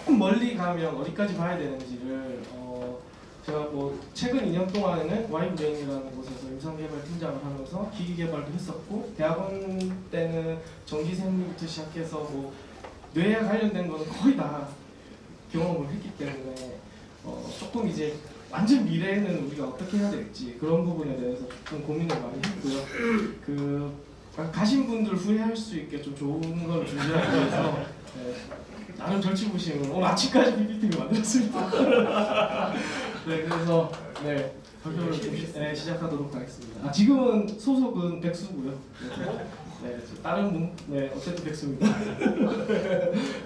조금 멀리 가면 어디까지 봐야 되는지를 제가 뭐 최근 2년 동안에는 와이브레인이라는 곳에서 임상개발 팀장을 하면서 기기개발도 했었고, 대학원 때는 전기생리부터 시작해서 뭐 뇌에 관련된 거는 거의 다 경험을 했기 때문에 조금 이제 완전 미래에는 우리가 어떻게 해야 될지 그런 부분에 대해서 좀 고민을 많이 했고요. 가신 분들 후회할 수 있게 좀 좋은 걸 준비하기 위해서 나름 절치부심을 오늘 아침까지 PPT를 만들었습니다. 네, 그래서 발표를 시작하도록 하겠습니다. 지금은 소속은 백수고요. 네, 다른 분, 어쨌든 백수입니다.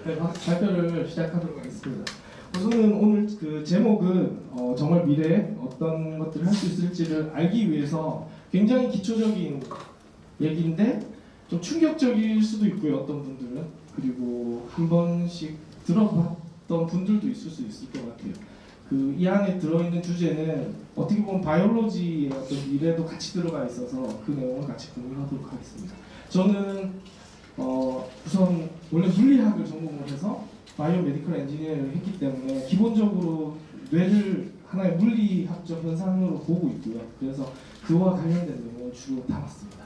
네, 발표를 시작하도록 하겠습니다. 우선은 오늘 그 제목은 정말 미래에 어떤 것들을 할 수 있을지를 알기 위해서 굉장히 기초적인 얘기인데 좀 충격적일 수도 있고요, 어떤 분들은. 그리고 한 번씩 들어봤던 분들도 있을 수 있을 것 같아요. 이 안에 들어있는 주제는 어떻게 보면 바이올로지의 어떤 미래도 같이 들어가 있어서 그 내용을 같이 공유하도록 하겠습니다. 저는 우선 원래 물리학을 전공을 해서 바이오메디컬 엔지니어링을 했기 때문에 기본적으로 뇌를 하나의 물리학적 현상으로 보고 있고요. 그래서 그와 관련된 내용을 주로 담았습니다.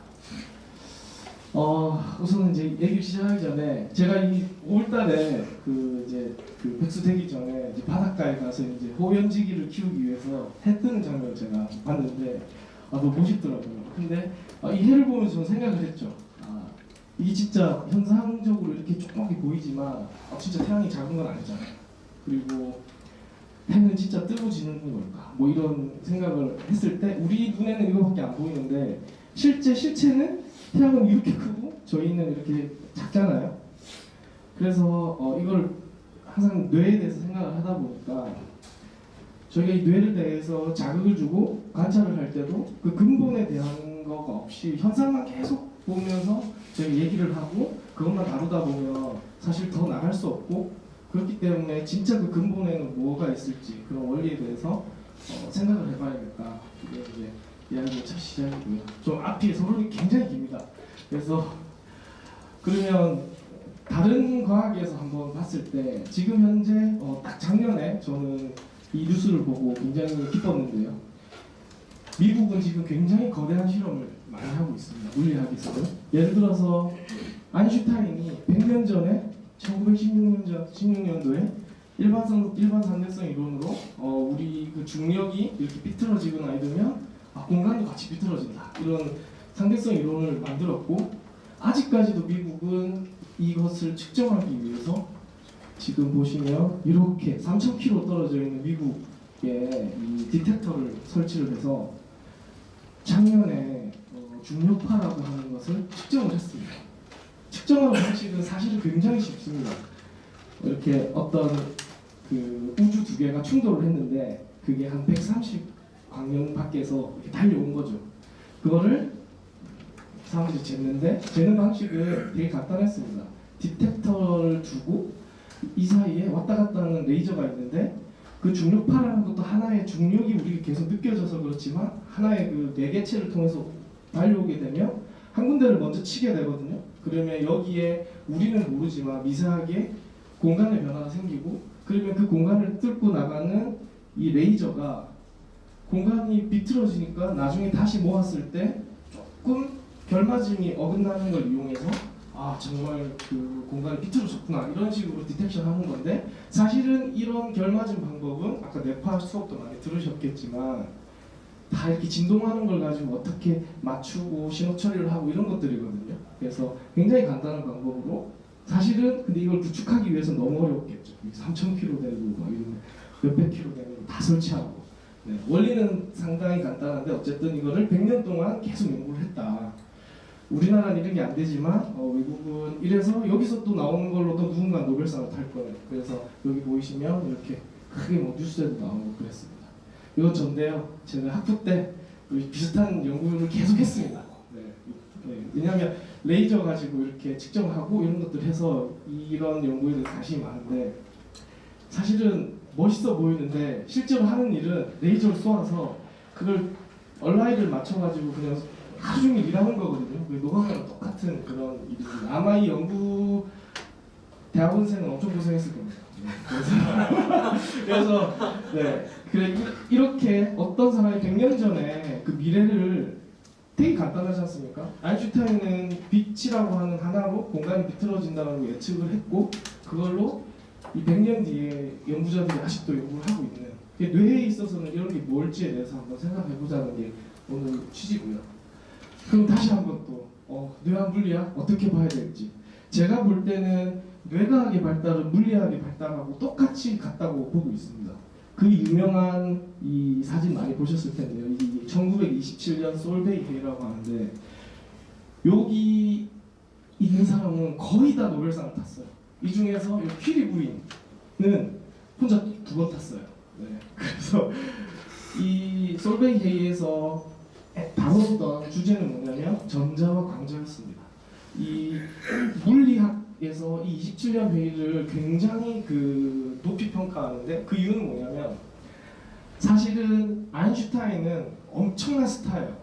우선 이제 얘기를 시작하기 전에 제가 이 5월달에 그 백수 되기 전에 이제 바닷가에 가서 이제 호연지기를 키우기 위해서 해 뜨는 장면을 제가 봤는데 너무 멋있더라고요. 근데 이 해를 보면서 저는 생각을 했죠. 이게 진짜 현상적으로 이렇게 조그맣게 보이지만 진짜 태양이 작은 건 아니잖아요. 그리고 해는 진짜 뜨고 지는 걸까? 뭐 이런 생각을 했을 때 우리 눈에는 이거밖에 안 보이는데 실체는 태양은 이렇게 크고 저희는 이렇게 작잖아요. 그래서 이걸 항상 뇌에 대해서 생각을 하다 보니까 저희가 이 뇌를 대해서 자극을 주고 관찰을 할 때도 그 근본에 대한 거가 없이 현상만 계속 보면서 저희가 얘기를 하고 그것만 다루다 보면 사실 더 나갈 수 없고, 그렇기 때문에 진짜 그 근본에는 뭐가 있을지 그런 원리에 대해서 생각을 해봐야겠다. 이게 이제 이야기의 첫 시작이고요. 좀 앞이 서론이 굉장히 깁니다. 그래서 그러면 다른 과학에서 한번 봤을 때 지금 현재 딱 작년에 저는 이 뉴스를 보고 굉장히 기뻤는데요. 미국은 지금 굉장히 거대한 실험을 많이 하고 있습니다. 물리학에서는. 예를 들어서 아인슈타인이 100년 전에 1916년도에 일반 상대성 이론으로 우리 그 중력이 이렇게 비틀어지거나 이러면 공간도 같이 비틀어진다, 이런 상대성 이론을 만들었고, 아직까지도 미국은 이것을 측정하기 위해서 지금 보시면 이렇게 3,000km 떨어져 있는 미국에 이 디텍터를 설치를 해서 작년에 중력파라고 하는 것을 측정을 했습니다. 측정하는 방식은 사실은 굉장히 쉽습니다. 이렇게 어떤 그 우주 두 개가 충돌을 했는데 그게 한 130광년 밖에서 이렇게 달려온 거죠. 그거를 사람들이 쟀는데 재는 방식은 되게 간단했습니다. 디텍터를 두고 이 사이에 왔다 갔다 하는 레이저가 있는데 그 중력파라는 것도 하나의 중력이 우리가 계속 느껴져서 그렇지만 하나의 그 매개체를 통해서 달려오게 되면 한 군데를 먼저 치게 되거든요. 그러면 여기에 우리는 모르지만 미세하게 공간의 변화가 생기고, 그러면 그 공간을 뚫고 나가는 이 레이저가 공간이 비틀어지니까 나중에 다시 모았을 때 조금 결맞음이 어긋나는 걸 이용해서 정말 그 공간이 비틀어졌구나, 이런 식으로 디텍션 하는 건데, 사실은 이런 결맞음 방법은 아까 뇌파 수업도 많이 들으셨겠지만 다 이렇게 진동하는 걸 가지고 어떻게 맞추고 신호 처리를 하고 이런 것들이거든요. 그래서 굉장히 간단한 방법으로, 사실은 근데 이걸 구축하기 위해서 너무 어렵겠죠. 3,000km 되고 막 이런 몇백 킬로 되고 다 설치하고. 원리는 상당히 간단한데 어쨌든 이거를 100년 동안 계속 연구를 했다. 우리나라는 이런 게 안 되지만 외국은 이래서 여기서 또 나오는 걸로도 누군가 노벨상을 탈 거예요. 그래서 여기 보이시면 이렇게 크게 뭐 뉴스에도 나오고 그랬습니다. 이건 전데요. 제가 학부 때 비슷한 연구를 계속 했습니다. 왜냐하면 레이저 가지고 이렇게 측정하고 이런 것들 해서 이런 연구에 대해서 관심이 많은데, 사실은 멋있어 보이는데 실제로 하는 일은 레이저를 쏘아서 그걸 얼라이를 맞춰가지고 그냥 하루 종일 일하는 거거든요. 노방이랑 똑같은 그런 일입니다. 아마 이 연구 대학원생은 엄청 고생했을 겁니다. 그래서 네, 그래 이렇게 어떤 사람이 100년 전에 그 미래를 되게 간단하지 않습니까? 아인슈타인은 빛이라고 하는 하나로 공간이 비틀어진다는 걸 예측을 했고 그걸로 이 100년 뒤에 연구자들이 아직도 연구를 하고 있는 뇌에 있어서는 이런 게 뭘지에 대해서 한번 생각해보자는 게 오늘 취지고요. 그럼 다시 한번 또 뇌학 물리학 어떻게 봐야 될지 제가 볼 때는 뇌과학의 발달은 물리학의 발달하고 똑같이 같다고 보고 있습니다. 그 유명한 이 사진 많이 보셨을 텐데요. 이 1927년 솔베이 회의라고 하는데 여기 있는 사람은 거의 다 노벨상을 탔어요. 이 중에서 퀴리 부인은 혼자 2번 탔어요. 네. 그래서 이 솔베이 회의에서 다뤘던 주제는 뭐냐면 전자와 광자였습니다. 이 물리학에서 이 27년 회의를 굉장히 높이 평가하는데 그 이유는 뭐냐면 사실은 아인슈타인은 엄청난 스타예요.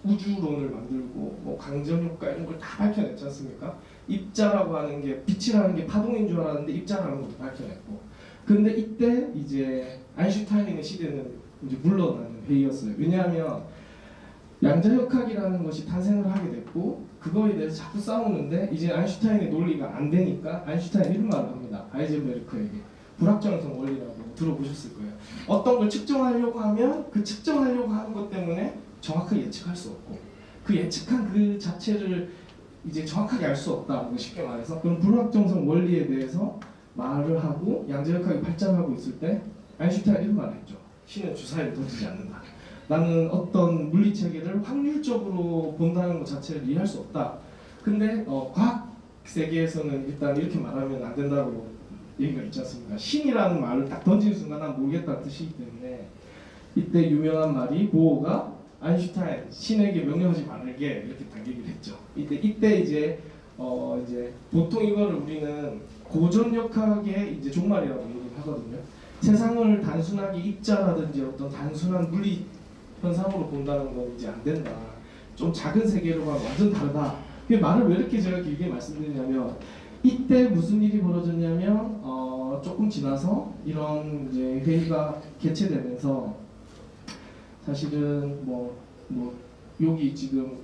우주론을 만들고 뭐 강전 효과 이런 걸 다 밝혀냈지 않습니까? 입자라고 하는 게 빛이라는 게 파동인 줄 알았는데 입자라는 것도 밝혀냈고. 근데 이때 이제 아인슈타인의 시대는 이제 물러나는 회의였어요. 왜냐하면 양자역학이라는 것이 탄생을 하게 됐고 그거에 대해서 자꾸 싸우는데 이제 아인슈타인의 논리가 안 되니까 아인슈타인 이런 말을 합니다. 하이젠베르크에게 불확정성 원리라고 들어보셨을 거예요. 어떤 걸 측정하려고 하면 그 측정하려고 하는 것 때문에 정확하게 예측할 수 없고 그 예측한 그 자체를 이제 정확하게 알 수 없다. 쉽게 말해서 그런 불확정성 원리에 대해서 말을 하고 양자역학이 발전하고 있을 때 아인슈타인이 이런 말을 했죠. 신은 주사위를 던지지 않는다. 나는 어떤 물리 체계를 확률적으로 본다는 것 자체를 이해할 수 없다. 근데 과학 세계에서는 일단 이렇게 말하면 안 된다고 얘기가 있지 않습니까? 신이라는 말을 딱 던지는 순간 난 모르겠다는 뜻이기 때문에 이때 유명한 말이 보어가 아인슈타인 신에게 명령하지 말게 이렇게 딱 얘기를 했죠. 이때 이제 보통 이거를 우리는 고전역학의 이제 종말이라고 얘기를 하거든요. 세상을 단순하게 입자라든지 어떤 단순한 물리 현상으로 본다는 건 이제 안 된다. 좀 작은 세계로만 완전 다르다. 그 말을 왜 이렇게 제가 길게 말씀드리냐면 이때 무슨 일이 벌어졌냐면 조금 지나서 이런 이제 회의가 개최되면서 사실은 여기 지금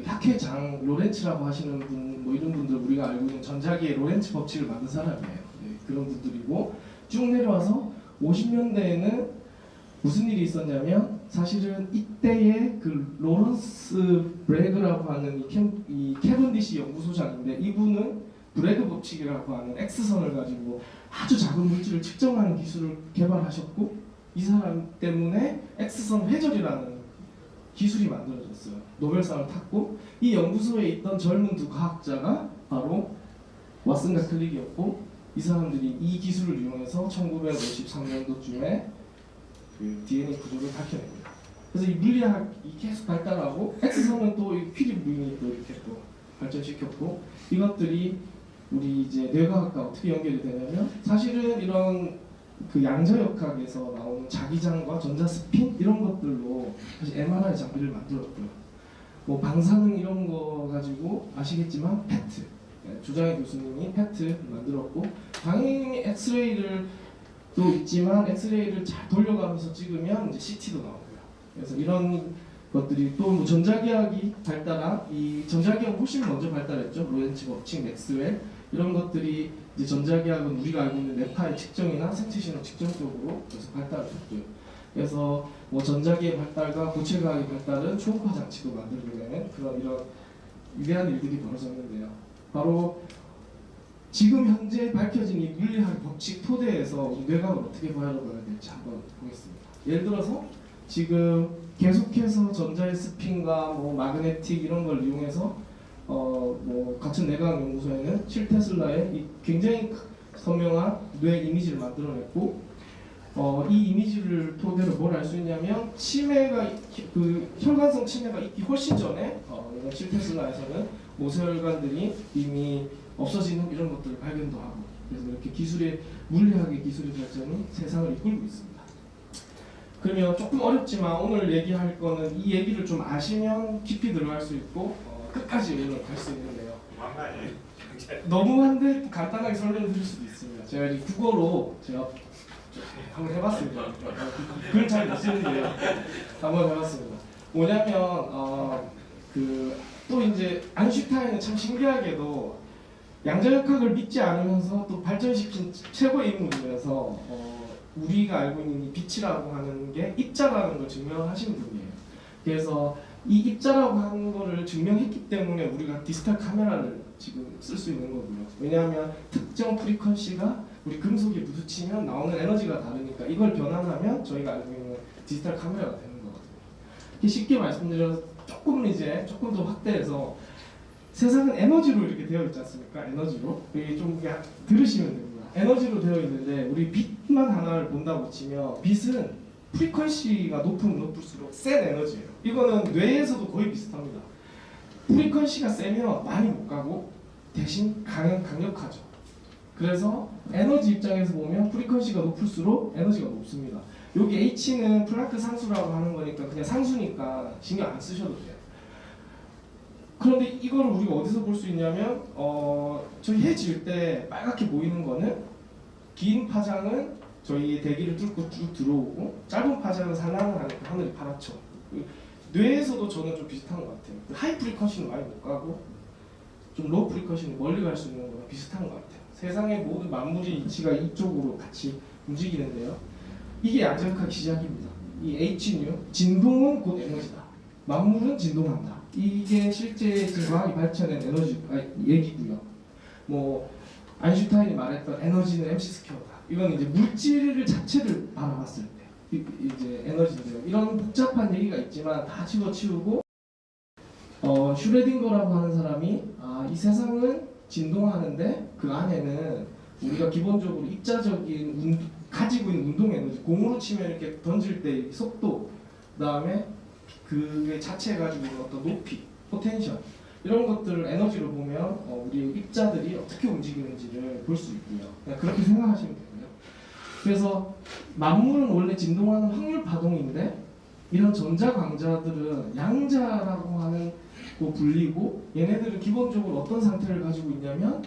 학회장 로렌츠라고 하시는 분 이런 분들 우리가 알고 있는 전자기의 로렌츠 법칙을 만든 사람이에요. 네, 그런 분들이고 쭉 내려와서 50년대에는 무슨 일이 있었냐면 사실은 이때의 로런스 브래그라고 하는 이 캐번디시 연구소장인데 이분은 브래그 법칙이라고 하는 X선을 가지고 아주 작은 물질을 측정하는 기술을 개발하셨고 이 사람 때문에 X선 회절이라는 기술이 만들어졌어요. 노벨상을 탔고 이 연구소에 있던 젊은 두 과학자가 바로 왓슨과 클릭이었고 이 사람들이 이 기술을 이용해서 1953년도쯤에 DNA 구조를 밝혀냅니다. 그래서 이 물리학이 계속 발달하고 X선은 또 퀴리 부인이 또 이렇게 또 발전시켰고 이것들이 우리 이제 뇌과학과 어떻게 연결이 되냐면 사실은 이런 양자역학에서 나오는 자기장과 전자스핀 이런 것들로 사실 MRI 장비를 만들었고요. 방사능 이런 거 가지고 아시겠지만 페트 조장희 교수님이 페트 만들었고 당연히 엑스레이를 또 있지만 엑스레이를 잘 돌려가면서 찍으면 이제 CT도 나오고요. 그래서 이런 것들이 또 전자기학이 발달한 이 전자기학 훨씬 먼저 발달했죠. 로렌츠 법칙, 맥스웰 이런 것들이 이제 전자기학은 우리가 알고 있는 뇌파의 측정이나 생체 신호 측정 쪽으로 그래서 발달을 했고요. 그래서 전자기의 발달과 고체과학의 발달은 초음파 장치도 만들게 되는 이런 위대한 일들이 벌어졌는데요. 바로 지금 현재 밝혀진 이 물리학 법칙 토대에서 뇌과학을 어떻게 봐야 될지 한번 보겠습니다. 예를 들어서 지금 계속해서 전자의 스핀과 마그네틱 이런 걸 이용해서 같은 뇌과학 연구소에는 7테슬라의 이 굉장히 선명한 뇌 이미지를 만들어냈고 이 이미지를 토대로 뭘 알 수 있냐면 치매가 혈관성 치매가 있기 훨씬 전에 7테슬라에서는 모세혈관들이 이미 없어지는 이런 것들을 발견도 하고 그래서 이렇게 물리학의 기술의 발전이 세상을 이끌고 있습니다. 그러면 조금 어렵지만 오늘 얘기할 거는 이 얘기를 좀 아시면 깊이 들어갈 수 있고 끝까지 갈 수 있는데요. 망나니. 너무한데 간단하게 설명드릴 수도 있습니다. 제가 이 국어로 제가 한번 해봤습니다. 글 잘 못 쓰는데요. 한번 해봤습니다. 뭐냐면 또 이제 아인슈타인은 참 신기하게도 양자역학을 믿지 않으면서 또 발전시킨 최고의 인물이면서 우리가 알고 있는 이 빛이라고 하는 게 입자라는 걸 증명하신 분이에요. 그래서 이 입자라고 하는 거를 증명했기 때문에 우리가 디지털 카메라를 지금 쓸 수 있는 거고요. 왜냐하면 특정 프리퀀시가 우리 금속에 부딪히면 나오는 에너지가 다르니까 이걸 변환하면 저희가 알고 있는 디지털 카메라가 되는 거거든요. 쉽게 말씀드려서 조금 더 확대해서 세상은 에너지로 이렇게 되어 있지 않습니까? 에너지로. 이게 좀 들으시면 됩니다. 에너지로 되어 있는데 우리 빛만 하나를 본다고 치면 빛은 프리퀀시가 높으면 높을수록 센 에너지예요. 이거는 뇌에서도 거의 비슷합니다. 프리퀀시가 세면 많이 못 가고 대신 강력하죠. 그래서 에너지 입장에서 보면 프리퀀시가 높을수록 에너지가 높습니다. 여기 H는 플랑크 상수라고 하는 거니까 그냥 상수니까 신경 안 쓰셔도 돼요. 그런데 이걸 우리가 어디서 볼 수 있냐면 저희 해 질 때 빨갛게 보이는 거는 긴 파장은 저희 대기를 뚫고 쭉 들어오고 짧은 파장은 산란을 하니까 하늘이 파랗죠. 뇌에서도 저는 좀 비슷한 것 같아요. 하이 프리퀀시는 많이 못 가고 좀 로우 프리퀀시는 멀리 갈 수 있는 거랑 비슷한 것 같아요. 세상의 모든 만물의 이치가 이쪽으로 같이 움직이는데요. 이게 양자역학 시작입니다. 이 Hν, 진동은 곧 에너지다. 만물은 진동한다. 이게 실제 지금 과학이 발전한 얘기고요. 뭐 아인슈타인이 말했던 에너지는 MC 스퀘어다. 이건 이제 물질 자체를 바라봤을 때 이제 에너지인데요. 이런 복잡한 얘기가 있지만 다 집어치우고 슈레딩거라고 하는 사람이 이 세상은 진동하는데 그 안에는 우리가 기본적으로 입자적인 가지고 있는 운동 에너지, 공으로 치면 이렇게 던질 때 속도, 그다음에 그게 자체에 가지고 있는 어떤 높이, 포텐셜 이런 것들을 에너지로 보면 우리 입자들이 어떻게 움직이는지를 볼 수 있고요. 그냥 그렇게 생각하시면 되고요. 그래서 만물은 원래 진동하는 확률 파동인데 이런 전자 강자들은 양자라고 하는 거 불리고 얘네들은 기본적으로 어떤 상태를 가지고 있냐면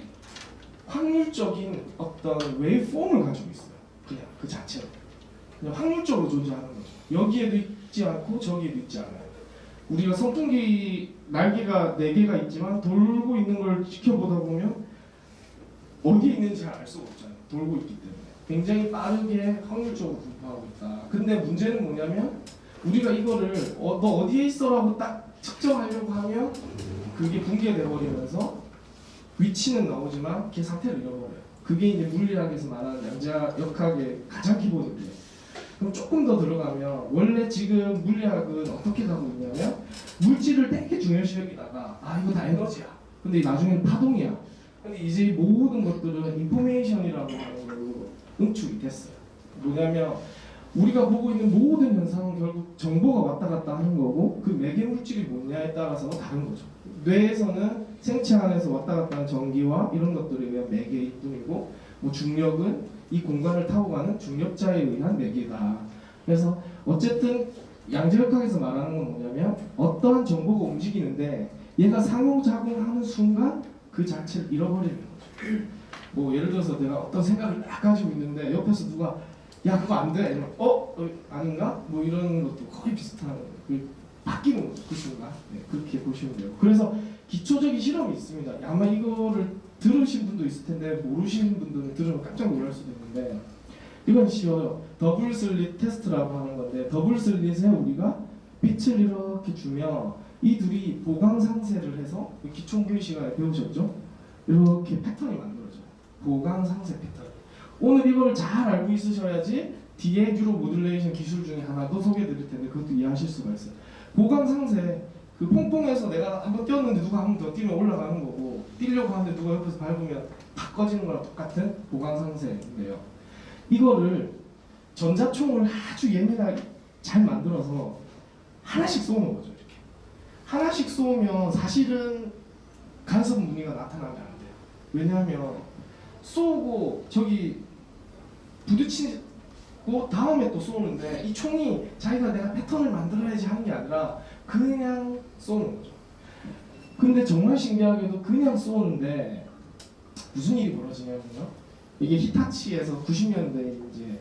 확률적인 어떤 웨이폼을 가지고 있어요. 그냥 그 자체로 그냥 확률적으로 존재하는 거죠. 여기에도 있지 않고 저기에도 있지 않아요. 우리가 선풍기 날개가 4개가 있지만 돌고 있는 걸 지켜보다 보면 어디에 있는지 잘 알 수가 없잖아요. 돌고 있기 때문에 굉장히 빠르게 확률적으로 분포하고 있다. 근데 문제는 뭐냐면 우리가 이거를 너 어디에 있어라고 딱 측정하려고 하면 그게 붕괴돼 버리면서 위치는 나오지만 걔 상태를 잃어버려요. 그게 이제 물리학에서 말하는 양자역학의 가장 기본인데, 그럼 조금 더 들어가면 원래 지금 물리학은 어떻게 가고 있냐면 물질을 되게 중요시 여기다가 이거 다 에너지야. 근데 나중에는 파동이야. 근데 이제 이 모든 것들은 인포메이션이라고 하는 걸로 응축이 됐어요. 뭐냐면 우리가 보고 있는 모든 현상은 결국 정보가 왔다 갔다 하는 거고 그 매개 물질이 뭐냐에 따라서 다른 거죠. 뇌에서는 생체 안에서 왔다 갔다 하는 전기와 이런 것들에 의한 매개일 뿐이고 뭐 중력은 이 공간을 타고 가는 중력자에 의한 매개다. 그래서 어쨌든 양자역학에서 말하는 건 뭐냐면 어떠한 정보가 움직이는데 얘가 상호작용하는 순간 그 자체를 잃어버리는 거죠. 뭐 예를 들어서 내가 어떤 생각을 딱 가지고 있는데 옆에서 누가 야 그거 안 돼. 이러면 아닌가? 뭐 이런 것도 거의 비슷한 바뀌는 거죠. 그 순간. 네, 그렇게 보시면 돼요. 그래서 기초적인 실험이 있습니다. 아마 이거를 들으신 분도 있을 텐데 모르시는 분들은 들으면 깜짝 놀랄 수도 있는데 이건 쉬워요. 더블 슬릿 테스트라고 하는 건데 더블 슬릿에 우리가 빛을 이렇게 주면 이 둘이 보강 상쇄를 해서 기초교육 시간에 배우셨죠? 이렇게 패턴이 만들어져요. 보강 상쇄 패턴. 오늘 이거를 잘 알고 있으셔야지 뒤에 뉴로 모듈레이션 기술 중에 하나도 소개해드릴 텐데 그것도 이해하실 수가 있어요. 보강 상쇄, 그 퐁퐁에서 내가 한번 뛰었는데 누가 한 번 더 뛰면 올라가는 거고 뛰려고 하는데 누가 옆에서 밟으면 다 꺼지는 거랑 똑같은 보강 상쇄인데요. 이거를 전자총을 아주 예민하게 잘 만들어서 하나씩 쏘는 거죠. 이렇게 하나씩 쏘면 사실은 간섭 무늬가 나타나면 안 돼요. 왜냐하면 쏘고 저기 부딪히고 다음에 또 쏘는데 이 총이 자기가 내가 패턴을 만들어야지 하는 게 아니라 그냥 쏘는 거죠. 근데 정말 신기하게도 그냥 쏘는데 무슨 일이 벌어지냐면요. 이게 히타치에서 90년대에 이제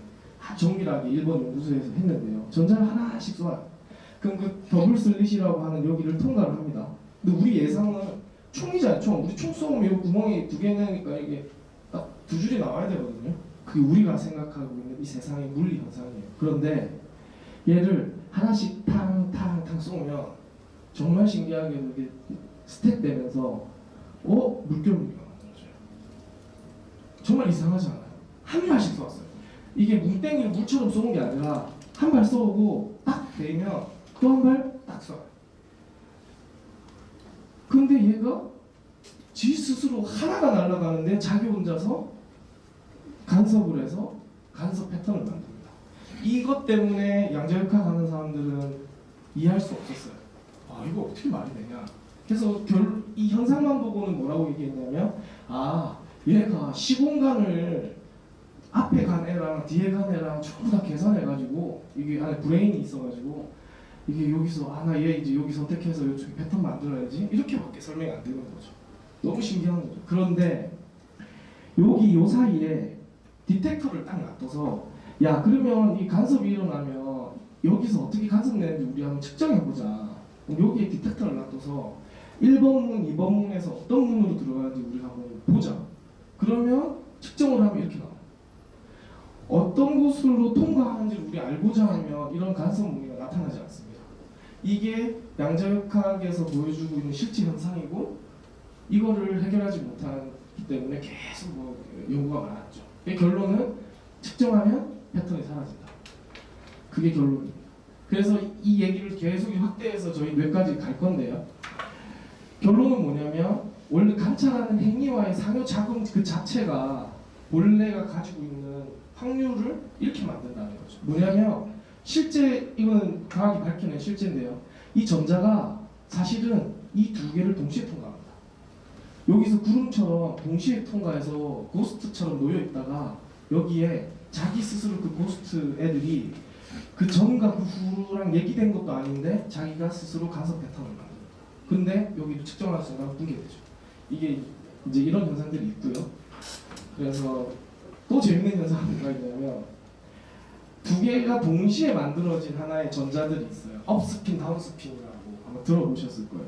정밀하게 일본 연구소에서 했는데요. 전자를 하나씩 쏘아요. 그럼 그 더블 슬릿이라고 하는 여기를 통과를 합니다. 근데 우리 예상은 총이잖아요. 총. 우리 총 쏘면 이 구멍이 2개 내니까 이게 딱 2줄이 나와야 되거든요. 그게 우리가 생각하고 있는 이 세상의 물리 현상이에요. 그런데 얘를 하나씩 탕탕탕 쏘면 정말 신기하게도 이게 스택되면서 물결무늬가 만들어져요. 정말 이상하지 않아요? 한 발씩 쏘았어요. 이게 뭉땡이를 물처럼 쏘는 게 아니라 한 발 쏘고 딱 대면 또 한 발 딱 쏴요. 근데 얘가 지 스스로 하나가 날아가는데 자기 혼자서 간섭을 해서 간섭 패턴을 만듭니다. 이것 때문에 양자역학 하는 사람들은 이해할 수 없었어요. 아, 이거 어떻게 말이 되냐. 그래서 이 현상만 보고는 뭐라고 얘기했냐면, 얘가 시공간을 앞에 간 애랑 뒤에 간 애랑 전부 다 계산해가지고, 이게 안에 브레인이 있어가지고, 이게 여기서 나 얘 이제 여기 선택해서 이쪽에 패턴 만들어야지, 이렇게밖에 설명이 안 되는 거죠. 너무 신기한 거죠. 그런데 여기 요 사이에 디텍터를 딱 놔둬서, 야, 그러면 이 간섭이 일어나면 여기서 어떻게 간섭되는지 우리 한번 측정해보자. 여기에 디텍터를 놔둬서 1번 문, 2번 문에서 어떤 문으로 들어가는지 우리가 한번 보자. 그러면 측정을 하면 이렇게 나와요. 어떤 곳으로 통과하는지 우리 알고자 하면 이런 간섭 무늬가 나타나지 않습니다. 이게 양자역학에서 보여주고 있는 실제 현상이고, 이거를 해결하지 못하기 때문에 계속 연구가 많았죠. 결론은 측정하면 패턴이 사라진다. 그게 결론입니다. 그래서 이 얘기를 계속 확대해서 저희 뇌까지 갈 건데요. 결론은 뭐냐면, 원래 관찰하는 행위와의 상호 작용 그 자체가 본래가 가지고 있는 확률을 이렇게 만든다는 거죠. 뭐냐면, 실제 이거는 과학이 밝혀낸 실제인데요. 이 전자가 사실은 이 두 개를 동시에 통과합니다. 여기서 구름처럼 동시에 통과해서 고스트처럼 놓여 있다가 여기에 자기 스스로 그 고스트 애들이 그 전과 그 후랑 얘기된 것도 아닌데 자기가 스스로 간섭 패턴을 만듭니다. 근데 여기도 측정하는 순간 붕괴되죠. 이게 이제 이런 현상들이 있고요. 그래서 또 재밌는 현상이 뭐가 있냐면, 두 개가 동시에 만들어진 하나의 전자들이 있어요. 업스핀, 다운스핀이라고 아마 들어보셨을 거예요.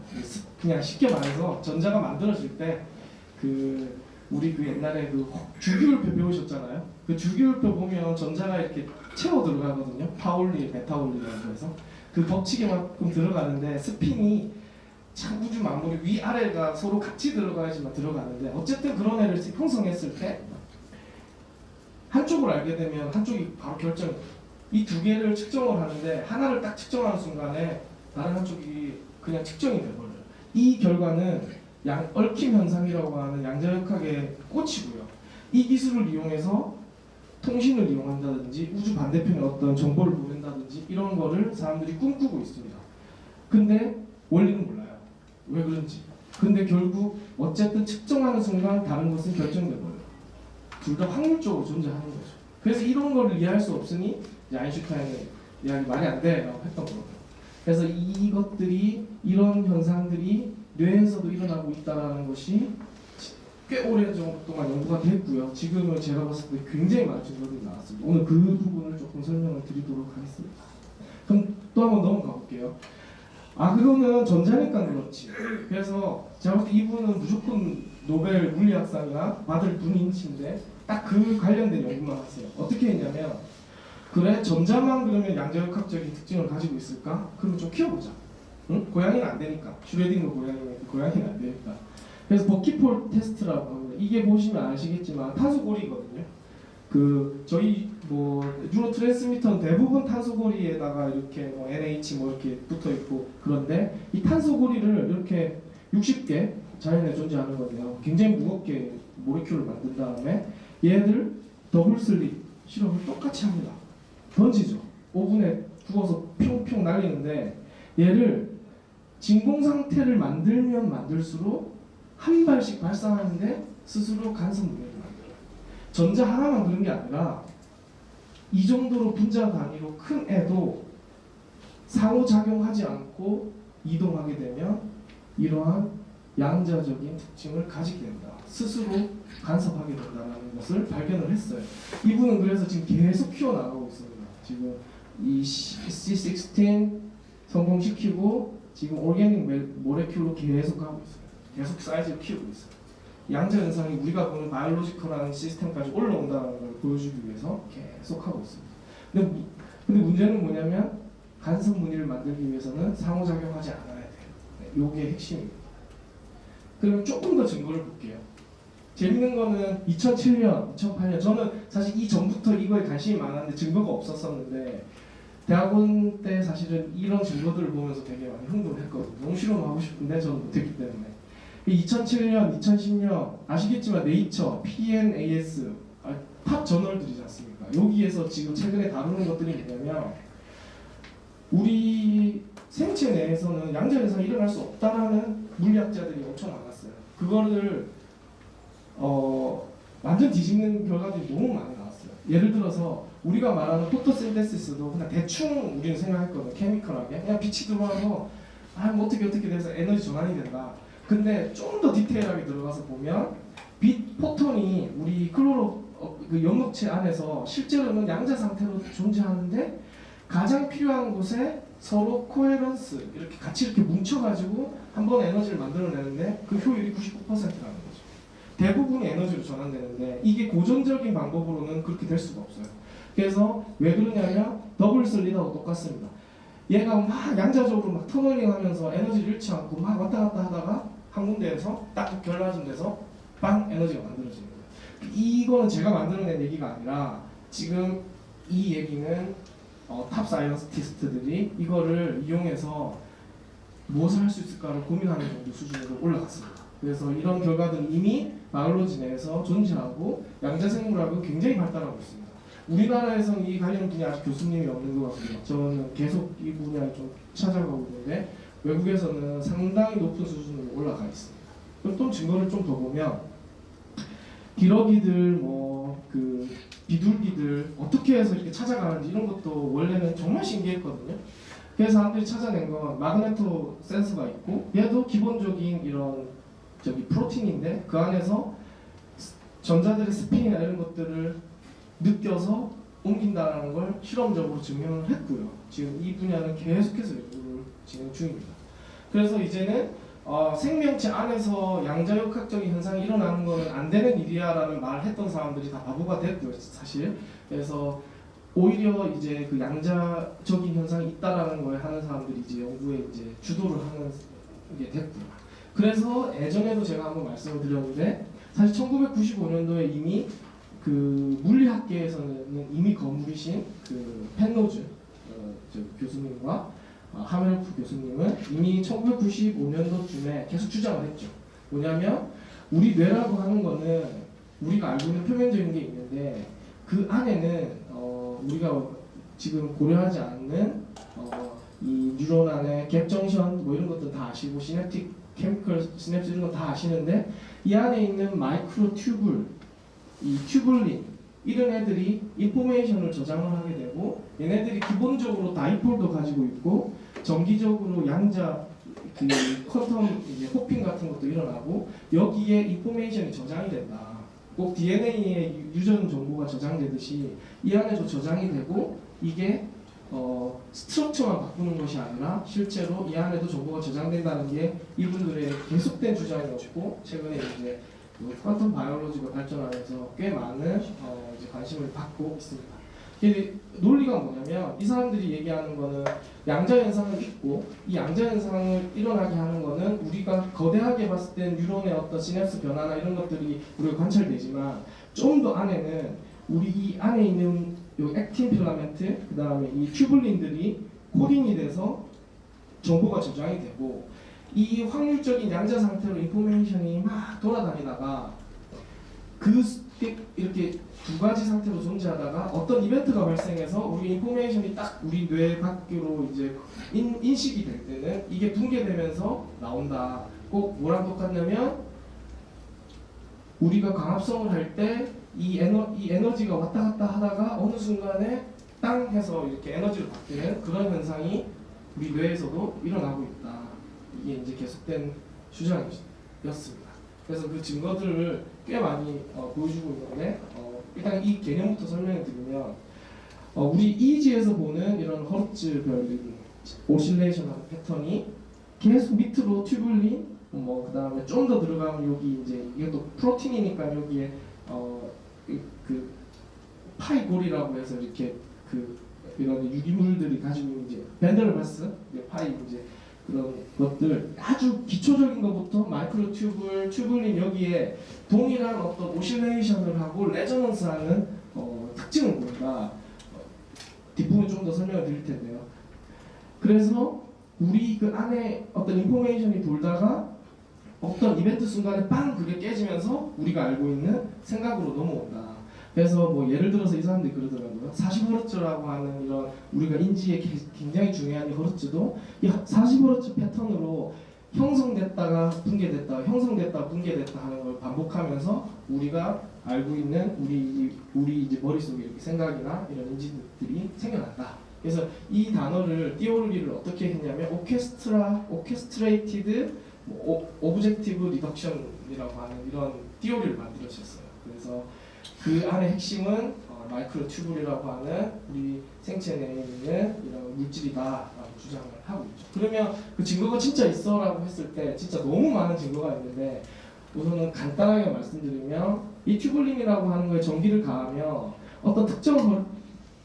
그냥 쉽게 말해서 전자가 만들어질 때 우리 옛날에 주기율표 배우셨잖아요. 그 주기율표 보면 전자가 이렇게 채워 들어가거든요. 파울리, 베타울리라고 해서 그 법칙에만큼 들어가는데, 스핀이 참 우주 만물이 위아래가 서로 같이 들어가야지만 들어가는데, 어쨌든 그런 애를 형성했을 때 한쪽을 알게 되면 한쪽이 바로 결정이 돼요. 이 두 개를 측정을 하는데 하나를 딱 측정하는 순간에 다른 한쪽이 그냥 측정이 돼버려요. 이 결과는 얽힘 현상이라고 하는 양자역학의 꽃이고요. 이 기술을 이용해서 통신을 이용한다든지 우주 반대편에 어떤 정보를 보낸다든지 이런 거를 사람들이 꿈꾸고 있습니다. 근데 원리는 몰라요. 왜 그런지. 근데 결국 어쨌든 측정하는 순간 다른 것은 결정돼 버려요. 둘 다 확률적으로 존재하는 거죠. 그래서 이런 거를 이해할 수 없으니 아인슈타인은 이야기 말이 안 돼라고 했던 거예요. 그래서 이것들이, 이런 현상들이 뇌에서도 일어나고 있다는 것이 꽤 오래 정도 동안 연구가 됐고요. 지금은 제가 봤을 때 굉장히 많은 증거들이 나왔습니다. 오늘 그 부분을 조금 설명을 드리도록 하겠습니다. 그럼 또 한번 넘어가 볼게요. 그거는 전자니까 그렇지. 그래서 제가 볼 때 이분은 무조건 노벨 물리학상이나 받을 분인데 딱 그 관련된 연구만 하세요. 어떻게 했냐면, 그래, 전자만 그러면 양자역학적인 특징을 가지고 있을까? 그러면 좀 키워보자. 응? 고양이는 안 되니까. 슈레딩거 고양이는 안 되니까. 그래서 버키폴 테스트라고 합니다. 이게 보시면 아시겠지만 탄소고리거든요. 저희 뉴로 트랜스미터는 대부분 탄소고리에다가 이렇게 NH 이렇게 붙어 있고, 그런데 이 탄소고리를 이렇게 60개 자연에 존재하는 건데요. 굉장히 무겁게 모레큘을 만든 다음에 얘들 더블 슬릿 실험을 똑같이 합니다. 던지죠. 오븐에 구워서 평평 날리는데, 얘를 진공 상태를 만들면 만들수록 한 발씩 발사하는데 스스로 간섭 무게를 만들어요. 전자 하나만 그런 게 아니라 이 정도로 분자 단위로 큰 애도 상호작용하지 않고 이동하게 되면 이러한 양자적인 특징을 가지게 된다. 스스로 간섭하게 된다는 것을 발견을 했어요. 이분은 그래서 지금 계속 키워나가고 있습니다. 지금 이 C16 성공시키고 지금 오르게닉 모레큘로 계속 하고 있어요. 계속 사이즈를 키우고 있어요. 양자 현상이 우리가 보는 바이올로지컬한 시스템까지 올라온다는 걸 보여주기 위해서 계속 하고 있습니다. 근데 문제는 뭐냐면 간섭 무늬를 만들기 위해서는 상호작용하지 않아야 돼요. 네, 요게 핵심입니다. 그러면 조금 더 증거를 볼게요. 재밌는 거는 2007년, 2008년 저는 사실 이 전부터 이거에 관심이 많았는데 증거가 없었었는데 대학원 때 사실은 이런 증거들을 보면서 되게 많이 흥분했거든요. 너무 실험하고 싶은데 저는 못했기 때문에. 2007년, 2010년 아시겠지만 네이처, PNAS 탑 저널들이지 않습니까? 여기에서 지금 최근에 다루는 것들이 뭐냐면 우리 생체 내에서는 양자 현상이 일어날 수 없다라는 물리학자들이 엄청 많았어요. 그거를 완전 뒤집는 결과들이 너무 많이 나왔어요. 예를 들어서 우리가 말하는 포토신테시스도 그냥 대충 우리는 생각했거든요. 케미컬하게 그냥 빛이 들어와서 뭐 어떻게 돼서 에너지 전환이 된다. 근데 좀 더 디테일하게 들어가서 보면 빛 포톤이 우리 그 연극체 안에서 실제로는 양자 상태로 존재하는데 가장 필요한 곳에 서로 코헤런스 이렇게 뭉쳐가지고 한 번 에너지를 만들어내는데 그 효율이 99%라는 거죠. 대부분이 에너지로 전환되는데 이게 고전적인 방법으로는 그렇게 될 수가 없어요. 그래서 왜 그러냐면 더블 슬릿하고 똑같습니다. 얘가 막 양자적으로 막 터널링하면서 에너지를 잃지 않고 막 왔다 갔다 하다가 한 군데에서 딱 결라진데서 빵 에너지가 만들어지는 거예요. 이거는 제가 만들어낸 얘기가 아니라 지금 이 얘기는 탑 사이언티스트들이 이거를 이용해서 무엇을 할 수 있을까를 고민하는 정도 수준으로 올라갔습니다. 그래서 이런 결과들은 이미 바이올로지 내에서 존재하고 양자생물학은 굉장히 발달하고 있습니다. 우리나라에서는 이 관련 분야 아직 교수님이 없는 것 같고요. 저는 계속 이 분야를 좀 찾아가고 있는데 외국에서는 상당히 높은 수준으로 올라가 있습니다. 그럼 또 증거를 좀 더 보면 기러기들, 그 비둘기들 어떻게 해서 이렇게 찾아가는지 이런 것도 원래는 정말 신기했거든요. 그래서 사람들이 찾아낸 건 마그네토 센서가 있고 얘도 기본적인 이런 프로틴인데 그 안에서 전자들의 스핀이나 이런 것들을 느껴서 옮긴다는 걸 실험적으로 증명을 했고요. 지금 이 분야는 계속해서 연구를 진행 중입니다. 그래서 이제는 생명체 안에서 양자역학적인 현상이 일어나는 것은 안 되는 일이야라는 말을 했던 사람들이 다 바보가 됐고요, 사실. 그래서 오히려 이제 그 양자적인 현상이 있다라는 걸 하는 사람들이 이제 연구에 이제 주도를 하는 게 됐고요. 그래서 예전에도 제가 한번 말씀을 드렸는데 사실 1995년도에 이미 그 물리학계에서는 이미 거물이신 그 펜노즈 교수님과 하멜프 교수님은 이미 1995년도쯤에 계속 주장을 했죠. 뭐냐면 우리 뇌라고 하는 거는 우리가 알고 있는 표면적인 게 있는데 그 안에는 우리가 지금 고려하지 않는 이 뉴런 안에 갭정션 뭐 이런 것들 다 아시고 시냅틱 케미컬 시냅스 이런 거 다 아시는데 이 안에 있는 마이크로 튜블 이 튜블린 이런 애들이 인포메이션을 저장을 하게 되고 얘네들이 기본적으로 다이폴도 가지고 있고 정기적으로 양자 그 쿼텀 이제 호핑 같은 것도 일어나고 여기에 인포메이션이 저장이 된다. 꼭 DNA의 유전 정보가 저장되듯이 이 안에도 저장이 되고 이게 스트럭처만 바꾸는 것이 아니라 실제로 이 안에도 정보가 저장된다는 게 이분들의 계속된 주장이었고 최근에 이제 퀀텀 바이올로지가 발전하면서 꽤 많은 이제 관심을 받고 있습니다. 논리가 뭐냐면 이 사람들이 얘기하는 거는 양자 현상은 있고 이 양자 현상을 일어나게 하는 거는 우리가 거대하게 봤을 때 뉴런의 어떤 시냅스 변화나 이런 것들이 우리가 관찰되지만 좀 더 안에는 우리 이 안에 있는 요 액틴 필라멘트 그 다음에 이 튜블린들이 코딩이 돼서 정보가 저장이 되고 이 확률적인 양자 상태로 인포메이션이 막 돌아다니다가 이렇게 두 가지 상태로 존재하다가 어떤 이벤트가 발생해서 우리 인포메이션이 딱 우리 뇌 밖으로 이제 인식이 될 때는 이게 붕괴되면서 나온다. 꼭 뭐랑 똑같냐면 우리가 광합성을 할 때 이 에너지가 왔다 갔다 하다가 어느 순간에 땅 해서 이렇게 에너지로 바뀌는 그런 현상이 우리 뇌에서도 일어나고 있다. 이게 이제 계속된 주장입니다. 증거였습니다. 그래서 그 증거들을 꽤 많이 보여주고 있는데 일단 이 개념부터 설명을 드리면 우리 EEG에서 보는 이런 허르츠별 오실레이션하는 패턴이 계속 밑으로 튜블린 그 다음에 좀 더 들어가면 여기 이제 이것도 프로틴이니까 여기에 그 파이골이라고 해서 이렇게 이런 유기물들이 가지고 있는 이제 벤델바스 파이 이제 그런 것들 아주 기초적인 것부터 마이크로 튜블린 여기에 동일한 어떤 오실레이션을 하고 레저넌스하는 특징을 보인다. 뒷부분 좀 더 설명을 드릴 텐데요. 그래서 우리 그 안에 어떤 인포메이션이 돌다가 어떤 이벤트 순간에 빵 그게 깨지면서 우리가 알고 있는 생각으로 넘어온다. 그래서 뭐 예를 들어서 이 사람들이 그러더라고요. 40Hz라고 하는 이런 우리가 인지에 굉장히 중요한 이 허르츠도 이 40Hz 패턴으로 형성됐다가 붕괴됐다가 형성됐다가 붕괴됐다 하는 걸 반복하면서 우리가 알고 있는 우리 이제 머릿속에 이렇게 생각이나 이런 인지들이 생겨난다. 그래서 이 단어를 띠오리를 어떻게 했냐면 오케스트레이티드 오브젝티브 리덕션이라고 하는 이런 띠오리를 만들어주셨어요. 그래서 그 안의 핵심은 마이크로 튜블이라고 하는 우리 생체 내에 있는 이런 물질이다라고 주장을 하고 있죠. 그러면 그 증거가 진짜 있어라고 했을 때 진짜 너무 많은 증거가 있는데 우선은 간단하게 말씀드리면 이 튜블린이라고 하는 거에 전기를 가하면 어떤 특정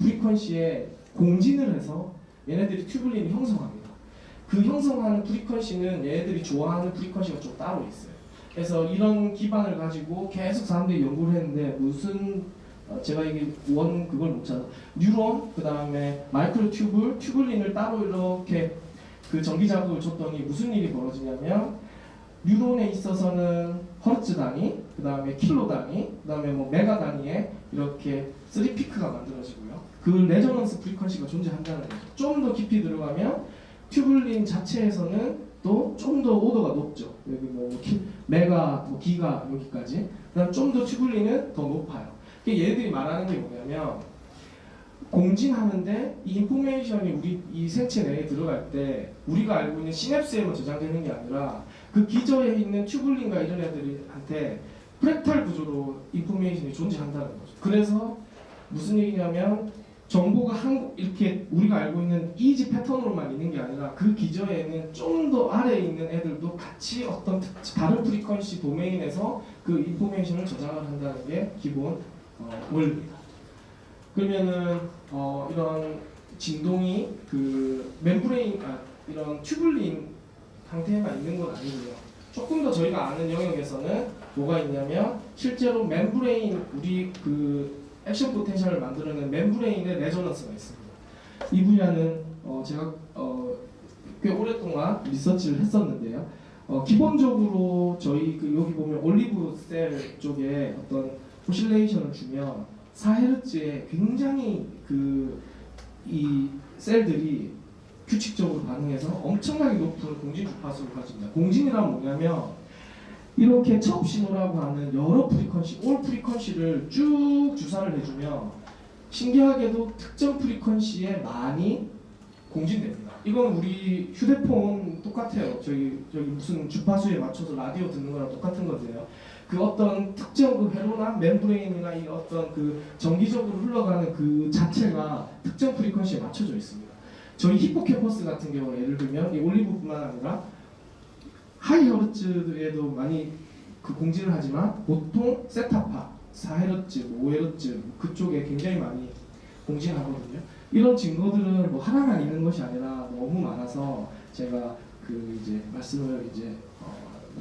프리퀀시에 공진을 해서 얘네들이 튜블린을 형성합니다. 그 형성하는 프리퀀시는 얘네들이 좋아하는 프리퀀시가 좀 따로 있어요. 그래서 이런 기반을 가지고 계속 사람들이 연구를 했는데 무슨 제가 이게 그걸 못 찾아. 뉴런 그 다음에 마이크로 튜블린을 따로 이렇게 그 전기 자극을 줬더니 무슨 일이 벌어지냐면 뉴런에 있어서는 허르츠 단위, 그 다음에 킬로 단위, 그 다음에 뭐 메가 단위에 이렇게 3피크가 만들어지고요. 그 레저넌스 프리퀀시가 존재한다는 거죠. 좀 더 깊이 들어가면 튜블린 자체에서는 또 좀 더 오도가 높죠. 여기 뭐 메가, 뭐 기가 여기까지. 그다음 좀 더 튜블린은 더 높아요. 얘네들이 말하는 게 뭐냐면 공진하는데 이 인포메이션이 우리 이 생체 내에 들어갈 때 우리가 알고 있는 시냅스에만 저장되는 게 아니라 그 기저에 있는 튜블린과 이런 애들한테 프랙탈 구조로 인포메이션이 존재한다는 거죠. 그래서 무슨 얘기냐면 정보가 이렇게 우리가 알고 있는 EEG 패턴으로만 있는 게 아니라 그 기저에는 좀 더 아래에 있는 애들도 같이 어떤 다른 프리퀀시 도메인에서 그 인포메이션을 저장을 한다는 게 기본 원리입니다. 그러면은 이런 진동이 그 멤브레인 이런 튜블린 상태에만 있는 건 아니고요. 조금 더 저희가 아는 영역에서는 뭐가 있냐면 실제로 멤브레인 우리 그 액션 포텐셜을 만들어내는 멤브레인의 레저넌스가 있습니다. 이 분야는 제가 꽤 오랫동안 리서치를 했었는데요. 기본적으로 저희 그 여기 보면 올리브 셀 쪽에 어떤 오실레이션을 주면 4Hz에 굉장히 이 셀들이 규칙적으로 반응해서 엄청나게 높은 공진 주파수를 가집니다. 공진이란 뭐냐면 이렇게 첩 신호라고 하는 여러 프리퀀시, 올 프리퀀시를 쭉 주사를 해주면 신기하게도 특정 프리퀀시에 많이 공진됩니다. 이건 우리 휴대폰 똑같아요. 저기 무슨 주파수에 맞춰서 라디오 듣는 거랑 똑같은 거예요. 그 어떤 특정 그 회로나 멤브레인이나 이 어떤 그 정기적으로 흘러가는 그 자체가 특정 프리퀀시에 맞춰져 있습니다. 저희 히포캠퍼스 같은 경우 예를 들면 이 올리브뿐만 아니라 하이 허르츠에도 많이 그 공진을 하지만 보통 세타파 4Hz, 5Hz 그쪽에 굉장히 많이 공진하거든요. 이런 증거들은 뭐 하나만 있는 것이 아니라 너무 많아서 제가 그 이제 말씀을 이제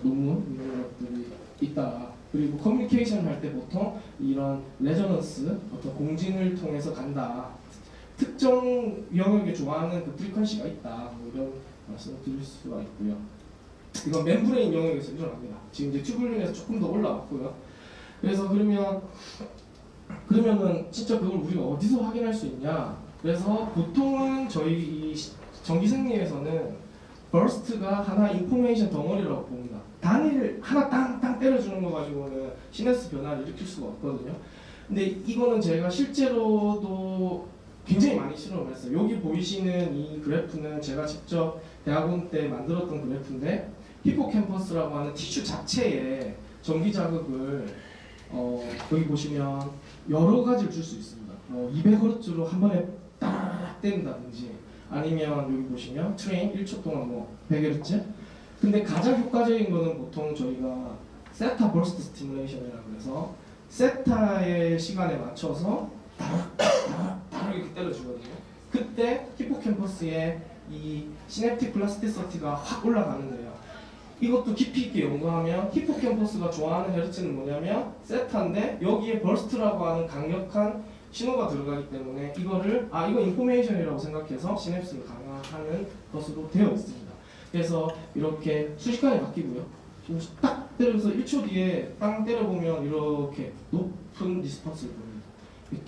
논문 이런 것들이 있다. 그리고 커뮤니케이션 할 때 보통 이런 레저넌스 어떤 공진을 통해서 간다. 특정 영역에 좋아하는 그 프리퀀시가 있다. 뭐 이런 말씀을 드릴 수가 있고요. 이건 멤브레인 영역에서 일어납니다. 지금 이제 튜블린에서 조금 더 올라왔고요. 그래서 그러면은 진짜 그걸 우리가 어디서 확인할 수 있냐? 그래서 보통은 저희 이 전기생리에서는 버스트가 하나 인포메이션 덩어리라고 봅니다. 단위를 하나 땅 때려주는 거 가지고는 시냅스 변화를 일으킬 수가 없거든요. 근데 이거는 제가 실제로도 굉장히 많이 실험을 했어요. 여기 보이시는 이 그래프는 제가 직접 대학원 때 만들었던 그래프인데 히포캠퍼스라고 하는 티슈 자체에 전기 자극을 여기 보시면 여러 가지를 줄 수 있습니다. 200Hz로 한 번에 따라락 때린다든지 아니면 여기 보시면 트레인 1초 동안 100Hz. 근데 가장 효과적인 거는 보통 저희가 세타 버스트 스티뮬레이션이라고 해서 세타의 시간에 맞춰서 따라락 이렇게 때려주거든요. 그때 히포캠퍼스에 이 시냅틱 플라스티시티가 확 올라가는데요. 이것도 깊이 있게 연구하면 히포캠퍼스가 좋아하는 헤르츠는 뭐냐면 세타인데 여기에 버스트라고 하는 강력한 신호가 들어가기 때문에 이거를 이거 인포메이션이라고 생각해서 시냅스를 강화하는 것으로 되어 있습니다. 그래서 이렇게 순식간에 바뀌고요. 지금 딱 때려서 1초 뒤에 땅 때려보면 이렇게 높은 리스폰스를 보입니다.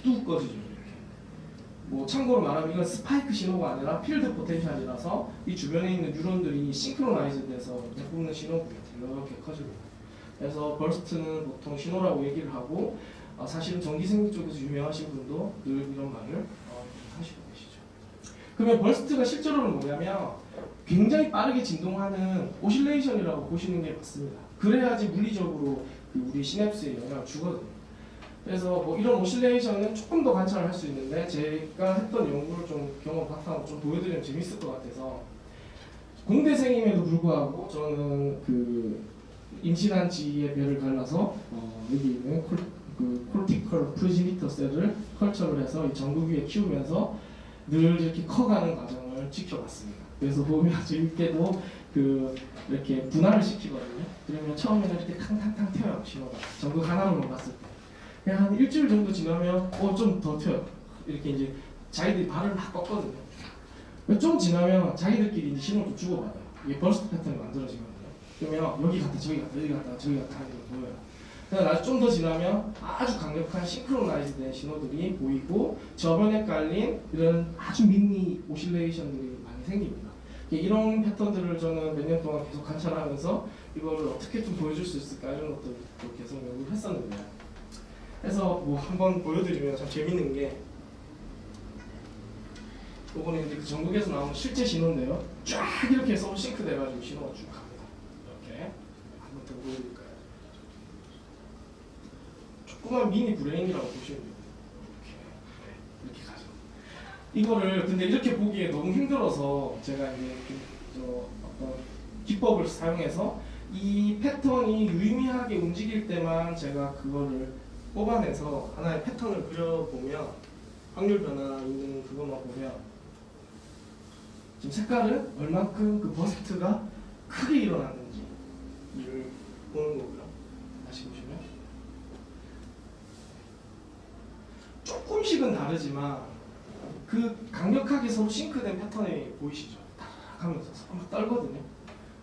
뚝 꺼지죠. 이렇게. 참고로 말하면 이건 스파이크 신호가 아니라 필드 포텐셜이라서 이 주변에 있는 뉴런들이 싱크로나이즈돼서 내뿜는 신호가 이렇게 커집니다. 그래서 버스트는 보통 신호라고 얘기를 하고 사실은 전기생리 쪽에서 유명하신 분도 늘 이런 말을 하시고 계시죠. 그러면 버스트가 실제로는 뭐냐면 굉장히 빠르게 진동하는 오실레이션이라고 보시는 게 맞습니다. 그래야지 물리적으로 우리 시냅스에 영향을 주거든요. 그래서 이런 오실레이션은 조금 더 관찰을 할 수 있는데 제가 했던 연구를 좀 경험 바탕으로 좀 보여드리면 재밌을 것 같아서 공대생임에도 불구하고 저는 임신한 지의 배를 갈라서 여기 있는 콜티컬 프로지니터 셀을 컬처를 해서 이 전극 위에 키우면서 늘 이렇게 커가는 과정을 지켜봤습니다. 그래서 보면 재밌게도 이렇게 분할을 시키거든요. 그러면 처음에는 이렇게 탕탕탕 튀어요. 신호가 전극 하나로만 봤을 때. 그냥 한 일주일 정도 지나면 좀 더 튀어요. 이렇게 이제 자기들이 발을 막 꺾거든요. 좀 지나면 자기들끼리 이제 신호를 좀 주고받아요. 이게 버스트 패턴이 만들어지거든요. 그러면 여기 갔다 저기 갔다 여기 갔다 저기 갔다 하는 게 보여요. 그래서 좀 더 지나면 아주 강력한 싱크로나이즈된 신호들이 보이고 저변에 깔린 이런 아주 미니 오실레이션들이 많이 생깁니다. 이런 패턴들을 저는 몇 년 동안 계속 관찰하면서 이거를 어떻게 좀 보여줄 수 있을까 이런 것들을 계속 연구를 했었는데 그래서 한번 보여드리면 참 재밌는 게 이거는 이제 전극에서 나오는 실제 신호인데요. 쫙 이렇게 해서 싱크 돼가지고 신호가 쭉 갑니다. 이렇게 한번 더 보여드릴까요? 조그만 미니 브레인이라고 보시면 돼요. 이렇게 가죠. 이거를 근데 이렇게 보기에 너무 힘들어서 제가 이제 어떤 기법을 사용해서 이 패턴이 유의미하게 움직일 때만 제가 그거를 뽑아내서 하나의 패턴을 그려보면 확률 변화 있는 그것만 보면 지금 색깔은 얼만큼 버스트가 크게 일어났는지를 보는 거고요. 다시 보시면 조금씩은 다르지만 강력하게 서로 싱크된 패턴이 보이시죠? 딱 하면서 막 떨거든요.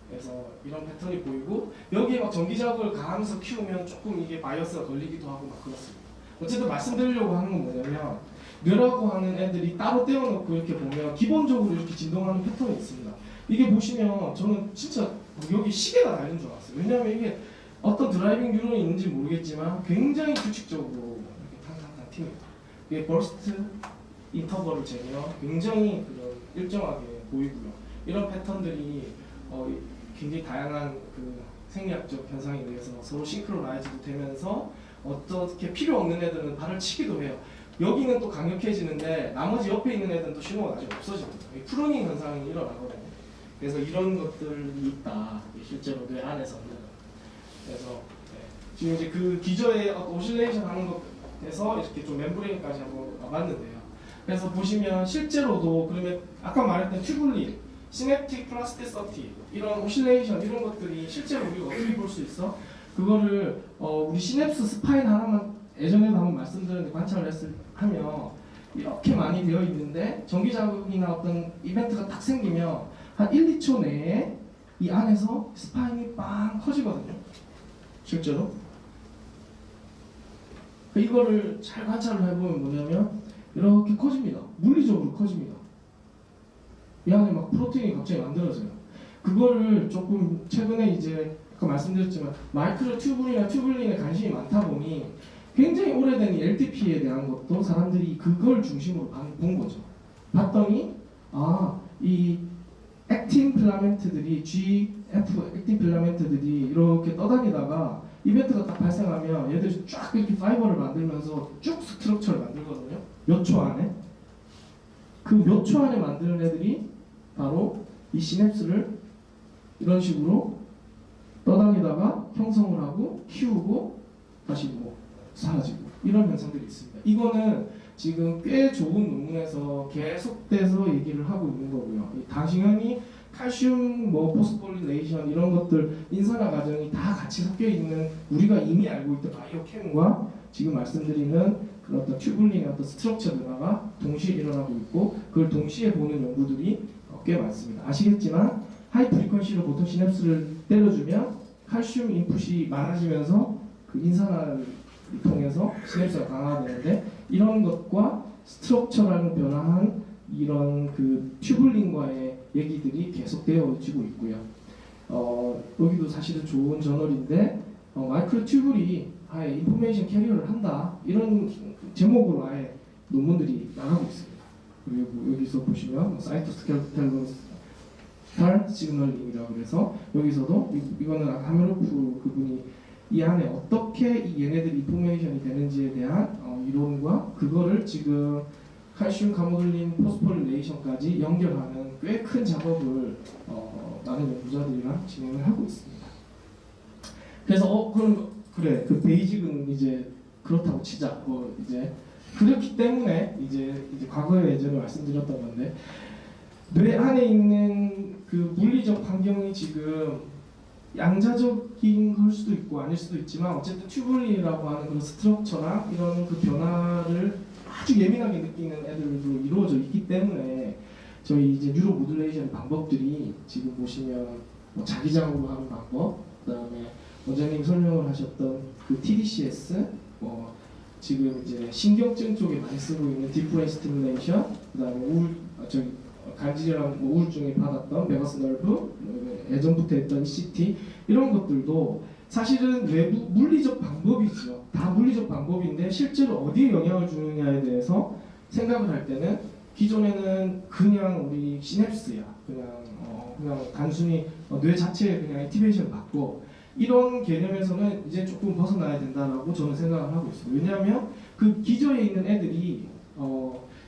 그래서 이런 패턴이 보이고 여기에 막 전기 자극을 가하면서 키우면 조금 이게 바이어스가 걸리기도 하고 막 그렇습니다. 어쨌든 말씀드리려고 하는 건 뭐냐면 뇌라고 하는 애들이 따로 떼어놓고 이렇게 보면 기본적으로 이렇게 진동하는 패턴이 있습니다. 이게 보시면 저는 진짜 여기 시계가 달린 줄 알았어요. 왜냐하면 이게 어떤 드라이빙 뉴런이 있는지 모르겠지만 굉장히 규칙적으로 이렇게 탕탕탕 튑니다. 이게 버스트 인터벌을 재면 굉장히 일정하게 보이고요. 이런 패턴들이 굉장히 다양한 생리학적 현상에 의해서 서로 싱크로나이즈도 되면서 어떻게 필요 없는 애들은 발을 치기도 해요. 여기는 또 강력해지는데 나머지 옆에 있는 애들은 또 신호가 나중에 없어집니다. 프루닝 현상이 일어나거든요. 그래서 이런 것들이 있다. 실제로 뇌 안에서는. 그래서 지금 이제 기저에 오실레이션 하는 것에서 이렇게 좀 멤브레인까지 한번 와봤는데요. 그래서 보시면 실제로도 그러면 아까 말했던 튜블린, 시냅틱 플라스티시티 이런 오실레이션 이런 것들이 실제로 우리가 어떻게 볼 수 있어? 그거를 우리 시냅스 스파인 하나만 예전에도 한번 말씀드렸는데 관찰을 하면 이렇게 많이 되어 있는데 전기 자극이나 어떤 이벤트가 딱 생기면 한 1, 2초 내에 이 안에서 스파인이 빵 커지거든요. 실제로. 이거를 잘 관찰을 해보면 뭐냐면 이렇게 커집니다. 물리적으로 커집니다. 이 안에 막 프로테인이 갑자기 만들어져요. 그거를 조금 최근에 이제 아까 말씀드렸지만 마이크로 튜블이나 튜블린에 관심이 많다 보니 굉장히 오래된 LTP에 대한 것도 사람들이 그걸 중심으로 본 거죠. 봤더니 이 액틴 필라멘트들이 액틴 필라멘트들이 이렇게 떠다니다가 이벤트가 딱 발생하면 얘들이 쫙 이렇게 파이버를 만들면서 쭉 스트럭처를 만들거든요. 몇 초 안에. 그 몇 초 안에 만드는 애들이 바로 이 시냅스를 이런 식으로 떠다니다가 형성을 하고 키우고 다시 뭐 사라지고 이런 현상들이 있습니다. 이거는 지금 꽤 좋은 논문에서 계속돼서 얘기를 하고 있는 거고요. 당연히 칼슘, 뭐 포스폴리레이션 이런 것들 인산화 과정이 다 같이 섞여 있는 우리가 이미 알고 있던 바이오캠과 지금 말씀드리는 그런 어떤 튜블린의 어떤 스트럭처 변화가 동시에 일어나고 있고 그걸 동시에 보는 연구들이 꽤 많습니다. 아시겠지만 하이 프리퀀시로 보통 시냅스를 때려주면 칼슘 인풋이 많아지면서 그 인산화를 통해서 시냅스가 강화되는데 이런 것과 스트럭처라는 변화한 이런 그 튜블린과의 얘기들이 계속되어지고 있고요. 여기도 사실은 좋은 저널인데 마이크로 튜블이 아예 인포메이션 캐리어를 한다 이런 제목으로 아예 논문들이 나가고 있습니다. 그리고 여기서 보시면 사이토스켈레톤 스탈 시그널링이라고 그래서 여기서도 이거는 하메로프 그분이 이 안에 어떻게 이 얘네들이 인포메이션이 되는지에 대한 이론과 그거를 지금 칼슘, 가모글린, 포스폴리레이션까지 연결하는 꽤 큰 작업을 많은 연구자들이랑 진행을 하고 있습니다. 그래서 그럼 그래 그 베이직은 이제 그렇다고 치자 이제 그렇기 때문에 이제 과거에 예전에 말씀드렸던 건데 뇌 안에 있는 그 물리적 환경이 지금 양자적인 걸 수도 있고 아닐 수도 있지만 어쨌든 튜블린이라고 하는 그런 스트럭처랑 이런 그 변화를 아주 예민하게 느끼는 애들도 이루어져 있기 때문에 저희 이제 뉴로 모듈레이션 방법들이 지금 보시면 뭐 자기장으로 하는 방법, 그다음에 원장님 설명을 하셨던 그 TDCS, 뭐 지금 이제 신경증 쪽에 많이 쓰고 있는 디프레 스티뮬레이션, 그다음에 간질이랑 뭐 우울증에 받았던 베거스 너브, 예전부터 했던 ECT 이런 것들도 사실은 외부 물리적 방법이죠. 다 물리적 방법인데 실제로 어디에 영향을 주느냐에 대해서 생각을 할 때는 기존에는 그냥 우리 시냅스야, 그냥 단순히 뇌 자체에 그냥 액티베이션 받고 이런 개념에서는 이제 조금 벗어나야 된다라고 저는 생각을 하고 있어요. 왜냐하면 그 기저에 있는 애들이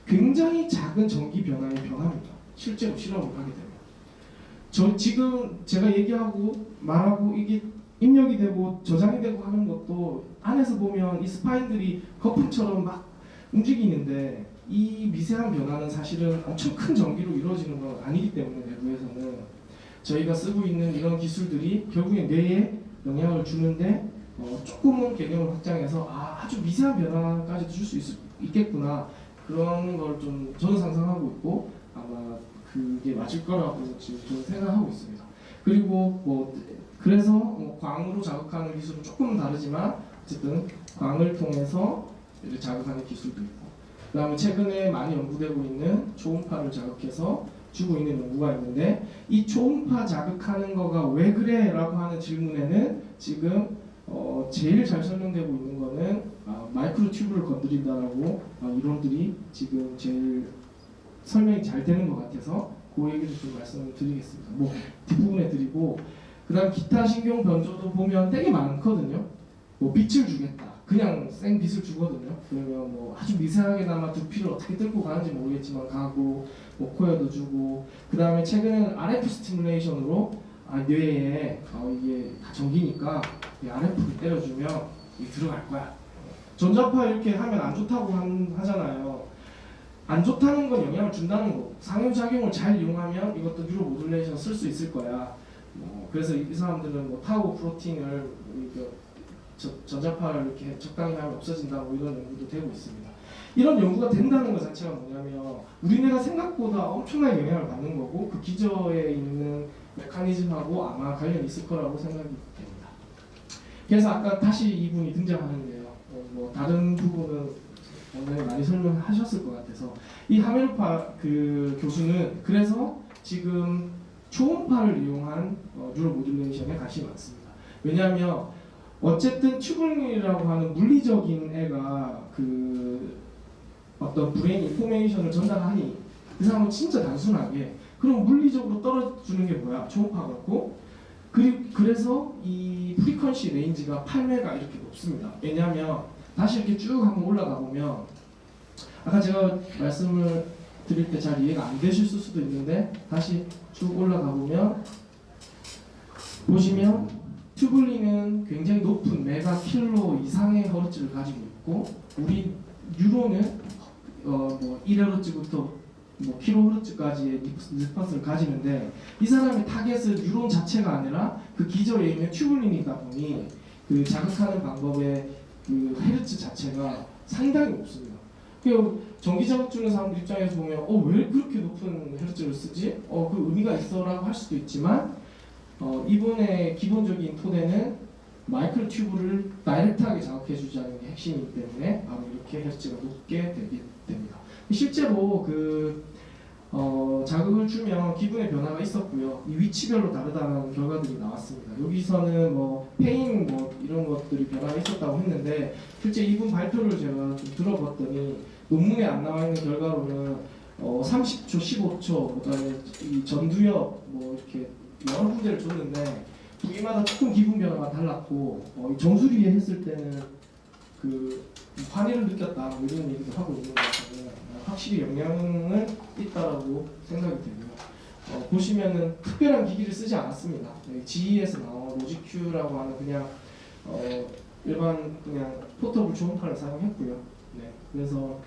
굉장히 작은 전기 변화의 변화입니다. 실제로 실험을 하게 되면. 지금 제가 얘기하고 말하고 이게 입력이 되고 저장이 되고 하는 것도 안에서 보면 이 스파인들이 거품처럼 막 움직이는데 이 미세한 변화는 사실은 엄청 큰 전기로 이루어지는 건 아니기 때문에 내부에서는 저희가 쓰고 있는 이런 기술들이 결국에 뇌에 영향을 주는데 조금은 개념을 확장해서 아주 미세한 변화까지도 줄 수 있겠구나 그런 걸 좀 저는 상상하고 있고 아마 그게 맞을 거라고 지금 저는 생각하고 있습니다. 그리고 그래서 광으로 자극하는 기술은 조금 다르지만 어쨌든 광을 통해서 자극하는 기술도 있고 그 다음에 최근에 많이 연구되고 있는 초음파를 자극해서 주고 있는 연구가 있는데 이 초음파 자극하는 거가 왜 그래? 라고 하는 질문에는 지금 제일 잘 설명되고 있는 거는 마이크로 튜브를 건드린다라고 이론들이 지금 제일 설명이 잘 되는 것 같아서 그 얘기를 좀 말씀을 드리겠습니다. 뒷부분에 드리고 그 다음 기타 신경 변조도 보면 되게 많거든요. 빛을 주겠다. 그냥 생 빛을 주거든요. 그러면 아주 미세하게나마 두피를 어떻게 뚫고 가는지 모르겠지만 가고 코에도 주고 그 다음에 최근에는 RF 스티뮬레이션으로 뇌에 이게 다 전기니까 이 RF를 때려주면 이게 들어갈 거야. 전자파 이렇게 하면 안 좋다고 하잖아요. 안 좋다는 건 영향을 준다는 거. 상호작용을 잘 이용하면 이것도 뉴로 모듈레이션 쓸 수 있을 거야. 그래서 이 사람들은 타우 프로틴을 전자파를 이렇게 적당히 하면 없어진다 이런 연구도 되고 있습니다. 이런 연구가 된다는 것 자체가 뭐냐면 우리뇌가 생각보다 엄청나게 영향을 받는 거고 그 기저에 있는 메커니즘하고 아마 관련이 있을 거라고 생각이 됩니다. 그래서 아까 다시 이분이 등장하는데요. 다른 부분은 오늘 많이 설명하셨을 것 같아서 이 하메르파 그 교수는 그래서 지금 초음파를 이용한 뉴로 모듈레이션에 관심이 많습니다. 왜냐하면 어쨌든 튜블린이라고 하는 물리적인 애가 그 어떤 브레인 인포메이션을 전달하니 그 사람은 진짜 단순하게 그럼 물리적으로 떨어주는 게 뭐야? 초음파 갖고 그래서 이 프리퀀시 레인지가 8매가 이렇게 높습니다. 왜냐하면 다시 이렇게 쭉 한번 올라가 보면 아까 제가 말씀을 드릴 때 잘 이해가 안 되실 수도 있는데 다시 쭉 올라가 보면 보시면 튜블링은 굉장히 높은 메가 킬로 이상의 허르츠를 가지고 있고 우리 유로는 뭐 1헤르츠부터 뭐 킬로헤르츠까지의 리스폰스를 가지는데 이 사람의 타겟은 뉴런 자체가 아니라 그 기저에 있는 튜블링이다 보니 그 자극하는 방법의 그 헤르츠 자체가 상당히 높습니다. 그 전기 자극 주는 사람들 입장에서 보면 왜 그렇게 높은 헤르츠를 쓰지? 그 의미가 있어라고 할 수도 있지만 이번에 기본적인 토대는 마이크로 튜브를 다이렉트하게 자극해주자는 게 핵심이기 때문에 바로 이렇게 헤르츠가 높게 되게 됩니다. 실제로 자극을 주면 기분의 변화가 있었고요. 이 위치별로 다르다는 결과들이 나왔습니다. 여기서는 뭐 페인 뭐 이런 것들이 변화가 있었다고 했는데 실제 이분 발표를 제가 좀 들어봤더니 논문에 안 나와 있는 결과로는 30초, 15초, 그다음에 이 전두엽 뭐 이렇게 여러 군데를 줬는데 부위마다 조금 기분 변화가 달랐고 정수리에 했을 때는 그 환희를 느꼈다 뭐 이런 얘기도 하고 있는 것 같아요. 확실히 영향은 있다라고 생각이 되고요. 보시면은 특별한 기기를 쓰지 않았습니다. GE에서 나온 로지큐라고 하는 그냥 일반 그냥 포터블 초음파를 사용했고요. 네, 그래서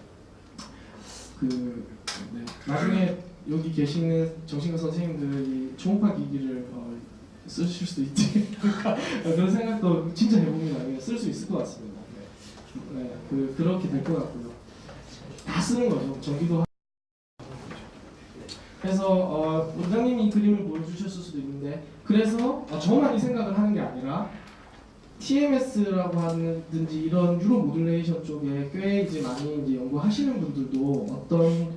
나중에 여기 계시는 정신과 선생님들이 초음파 기기를 쓰실 수도 있지 그런 생각도 진짜 해봅니다. 쓸 수 있을 것 같습니다. 네, 그렇게 될 것 같고요. 다 쓰는 거죠. 전기도. 그래서 원장님이 그림을 보여주셨을 수도 있는데 그래서 저만 이 생각을 하는 게 아니라 TMS라고 하든지 이런 유로 모듈레이션 쪽에 꽤 이제 많이 이제 연구하시는 분들도 어떤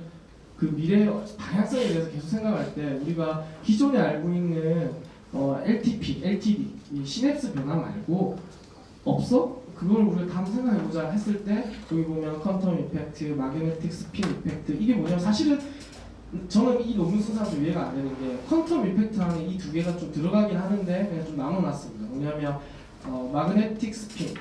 그 미래 방향성에 대해서 계속 생각할 때 우리가 기존에 알고 있는 LTP, LTD, 이 시냅스 변화 말고 없어? 그걸 우리가 한번 생각해보자 했을 때 여기 보면 퀀텀 이펙트, 마그네틱 스핀 이펙트 이게 뭐냐면 사실은 저는 이 논문 쓴 사람 좀 이해가 안 되는 게 퀀텀 이펙트 안에 이 두 개가 좀 들어가긴 하는데 그냥 좀 나눠놨습니다. 뭐냐면 마그네틱 스핀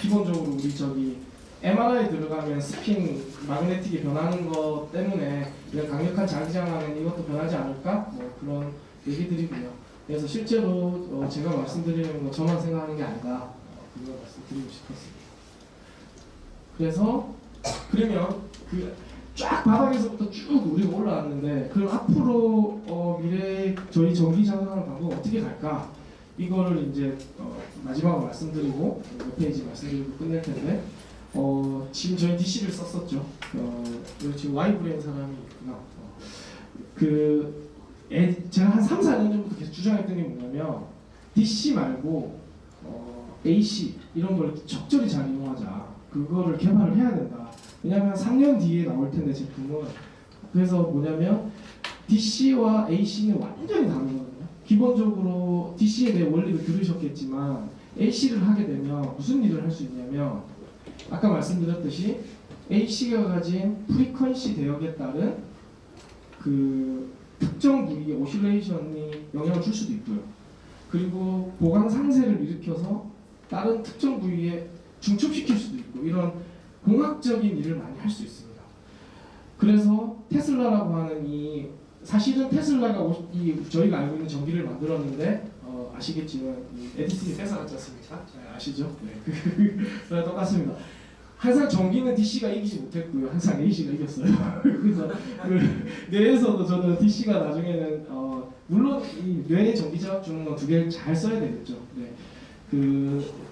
기본적으로 우리 저기 MRI 들어가면 스핀 마그네틱이 변하는 것 때문에 이런 강력한 자기장하면 이것도 변하지 않을까? 뭐 그런 얘기들이고요. 그래서 실제로 제가 말씀드리는 거 저만 생각하는 게 아니다. 그걸 말씀드리고 싶었습니다. 그래서 그러면 쫙 바닥에서부터 쭉 우리가 올라왔는데 그럼 앞으로 미래 저희 전기 자극하는 방법 어떻게 갈까? 이거를 이제 마지막으로 말씀드리고 몇 페이지 말씀드리고 끝낼 텐데 지금 저희 DC를 썼었죠. 여기 지금 Y브레인 사람이 있구나. 제가 한 3, 4년 전부터 계속 주장했던 게 뭐냐면 DC 말고 AC 이런 걸 적절히 잘 이용하자. 그거를 개발을 해야 된다. 왜냐하면 3년 뒤에 나올 텐데 제품은 그래서 뭐냐면 DC와 AC는 완전히 다르거든요. 기본적으로 DC에 대해 원리를 들으셨겠지만 AC를 하게 되면 무슨 일을 할 수 있냐면 아까 말씀드렸듯이 AC가 가진 프리퀀시 대역에 따른 그 특정 부위의 오실레이션이 영향을 줄 수도 있고요. 그리고 보강 상세를 일으켜서 다른 특정 부위에 중첩시킬 수도 있고 이런 공학적인 일을 많이 할 수 있습니다. 그래서 테슬라라고 하는 사실은 테슬라가 저희가 알고 있는 전기를 만들었는데 아시겠지만 에디슨이 뺏어갔지 않습니까? 아시죠? 네. 똑같습니다. 항상 전기는 DC가 이기지 못했고요. 항상 AC가 이겼어요. 그래서 뇌에서도 저는 DC가 나중에는 물론 이 뇌에 전기 자극 주는 건 두 개를 잘 써야 되겠죠. 네.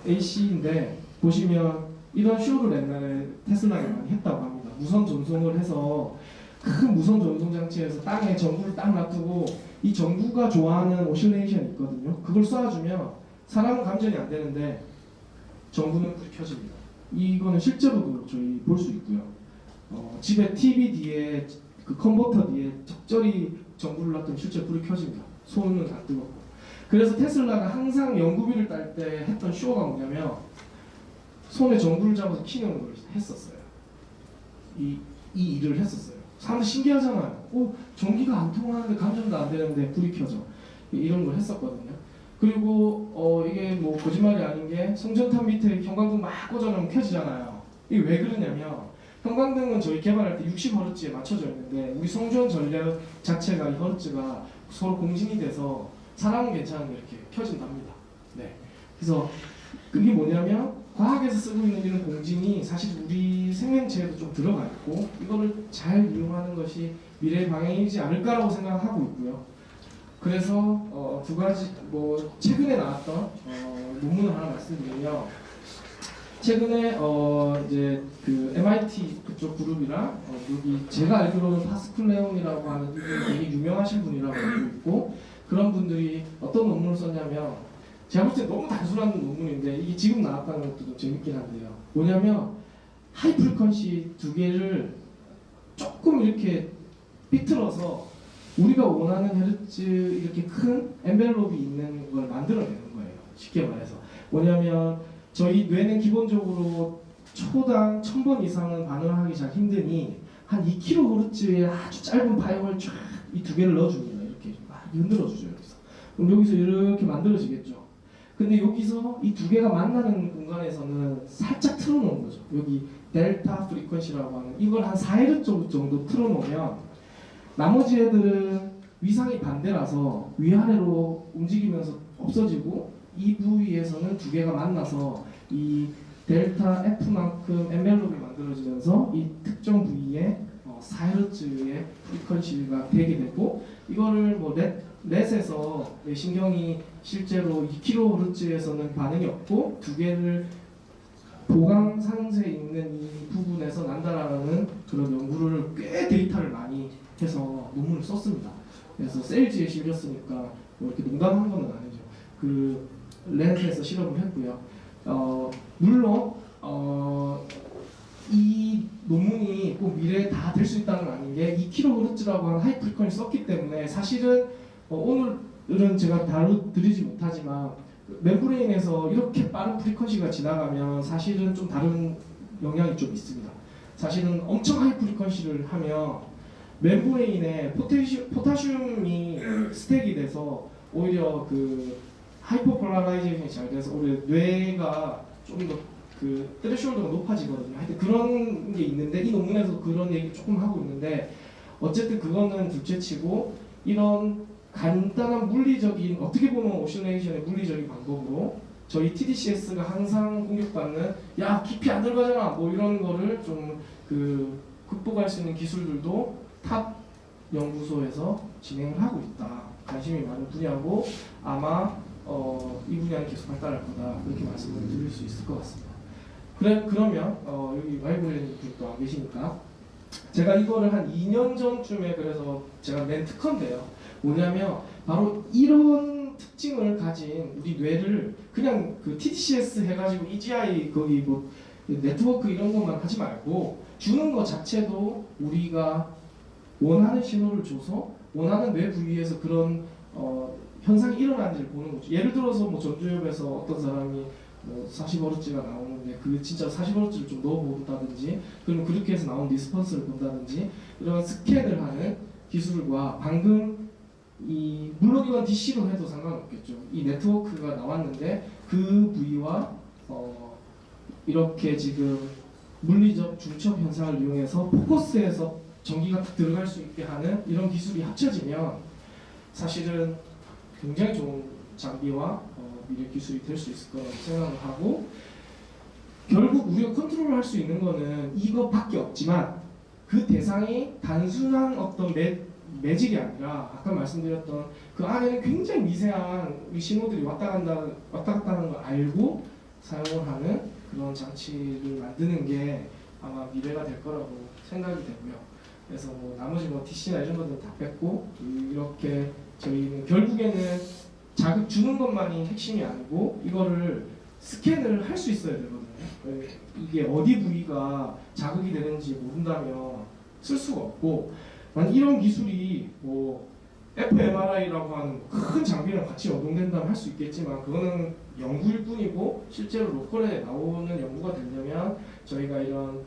AC인데 보시면 이런 쇼를 옛날에 테슬라가 많이 했다고 합니다. 무선 전송을 해서 큰 무선 전송 장치에서 땅에 전구를 딱 놔두고 이 전구가 좋아하는 오실레이션이 있거든요. 그걸 쏴주면 사람은 감전이 안 되는데 전구는 불이 켜집니다. 이거는 실제로도 저희 볼 수 있고요. 집에 TV 뒤에 그 컨버터 뒤에 적절히 전구를 놨더니 실제 불이 켜집니다. 손은 안 뜨겁고. 그래서 테슬라가 항상 연구비를 딸 때 했던 쇼가 뭐냐면 손에 전구를 잡아서 키는 걸 했었어요. 이 일을 했었어요. 사람들 신기하잖아요. 전기가 안 통하는데 감전도 안 되는데 불이 켜져. 이런 걸 했었거든요. 그리고 이게 뭐 거짓말이 아닌 게 송전탑 밑에 형광등 막 꽂아놓으면 켜지잖아요. 이게 왜 그러냐면 형광등은 저희 개발할 때 60Hz에 맞춰져 있는데 우리 송전 전력 자체가 이 허르츠가 서로 공진이 돼서 사람은 괜찮은데 이렇게 켜진답니다. 네. 그래서 그게 뭐냐면 과학에서 쓰고 있는 이런 공진이 사실 우리 생명체에도 좀 들어가 있고 이거를 잘 이용하는 것이 미래의 방향이지 않을까라고 생각하고 있고요. 그래서 두 가지 뭐 최근에 나왔던 논문을 하나 말씀드리면 최근에 이제 그 MIT 그쪽 그룹이랑 여기 제가 알기로는 파스쿨레온이라고 하는 이분이 되게 유명하신 분이라고 알고 있고 그런 분들이 어떤 논문을 썼냐면 제가 볼 때 너무 단순한 논문인데 이게 지금 나왔다는 것도 좀 재밌긴 한데요. 뭐냐면 하이 프리퀀시 두 개를 조금 이렇게 삐뚤어서 우리가 원하는 헤르츠 이렇게 큰 엔벨롭이 있는 걸 만들어내는 거예요. 쉽게 말해서 뭐냐면 저희 뇌는 기본적으로 초당 1000번 이상은 반응하기 잘 힘드니 한 2kHz의 아주 짧은 파형을 쫙 이 두 개를 넣어줍니다. 이렇게 막 흔들어주죠. 여기서. 그럼 여기서 이렇게 만들어지겠죠. 근데 여기서 이 두 개가 만나는 공간에서는 살짝 틀어놓은 거죠. 여기 델타 프리퀀시라고 하는 이걸 한 4Hz 정도 틀어놓으면 나머지 애들은 위상이 반대라서 위아래로 움직이면서 없어지고 이 부위에서는 두 개가 만나서 이 델타 F만큼 엔벨롭이 만들어지면서 이 특정 부위에 4Hz의 프리퀀시가 되게 되고 이거를 뭐 넷에서 신경이 실제로 2kHz에서는 반응이 없고 두 개를 보강 상세에 있는 이 부분에서 난다라는 그런 연구를 꽤 데이터를 많이 해서 논문을 썼습니다. 그래서 셀지에 실렸으니까 뭐 이렇게 농담한 건 아니죠. 그 렌트에서 실험을 했고요. 물론 이 논문이 꼭 미래에 다 될 수 있다는 건 아닌 게 2kHz라고 하는 하이 프리퀀시 썼기 때문에 사실은 오늘은 제가 다루드리지 못하지만 멤브레인에서 이렇게 빠른 프리퀀시가 지나가면 사실은 좀 다른 영향이 좀 있습니다. 사실은 엄청 하이 프리퀀시를 하면 멤브레인에 포타슘이 스택이 돼서 오히려 그 하이퍼폴라라이제이션이 잘 돼서 오히려 뇌가 좀 더 그 트레시홀드가 높아지거든요. 하여튼 그런 게 있는데 이 논문에서 그런 얘기 조금 하고 있는데 어쨌든 그거는 둘째치고 이런 간단한 물리적인 어떻게 보면 오실레이션의 물리적인 방법으로 저희 TDCS가 항상 공격받는 야 깊이 안 들어가잖아 뭐 이런 거를 좀 그 극복할 수 있는 기술들도 탑 연구소에서 진행을 하고 있다. 관심이 많은 분야고 아마 이 분야는 계속 발달할 거다 그렇게 말씀을 드릴 수 있을 것 같습니다. 그러면 여기 와이브레님 분도 안 계시니까 제가 이거를 한 2년 전쯤에 그래서 제가 낸 특허인데요. 뭐냐면 바로 이런 특징을 가진 우리 뇌를 그냥 그 TDCS 해가지고 EGI 거기 뭐 네트워크 이런 것만 하지 말고 주는 것 자체도 우리가 원하는 신호를 줘서 원하는 뇌 부위에서 그런 현상이 일어나는지를 보는 거죠. 예를 들어서 뭐 전두엽에서 어떤 사람이 뭐 40Hz가 나오는데 그 진짜 40Hz를 좀 넣어본다든지 그러면 그렇게 해서 나온 리스폰스를 본다든지 이런 스캔을 하는 기술과 방금 물론 이건 DC로 해도 상관없겠죠. 이 네트워크가 나왔는데 그 부위와 이렇게 지금 물리적 중첩 현상을 이용해서 포커스에서 전기가 딱 들어갈 수 있게 하는 이런 기술이 합쳐지면 사실은 굉장히 좋은 장비와 미래 기술이 될 수 있을 거라고 생각을 하고 결국 우리가 컨트롤할 수 있는 거는 이것밖에 없지만 그 대상이 단순한 어떤 매직이 아니라 아까 말씀드렸던 그 안에는 굉장히 미세한 우리 신호들이 왔다 갔다 하는 걸 알고 사용을 하는 그런 장치를 만드는 게 아마 미래가 될 거라고 생각이 되고요. 그래서 뭐 나머지 뭐 DC나 이런 것들은 다 뺐고 이렇게 저희는 결국에는 자극 주는 것만이 핵심이 아니고 이거를 스캔을 할 수 있어야 되거든요. 이게 어디 부위가 자극이 되는지 모른다면 쓸 수가 없고 만약 이런 기술이 뭐 fMRI라고 하는 큰 장비랑 같이 연동된다면 할 수 있겠지만 그거는 연구일 뿐이고 실제로 로컬에 나오는 연구가 되려면 저희가 이런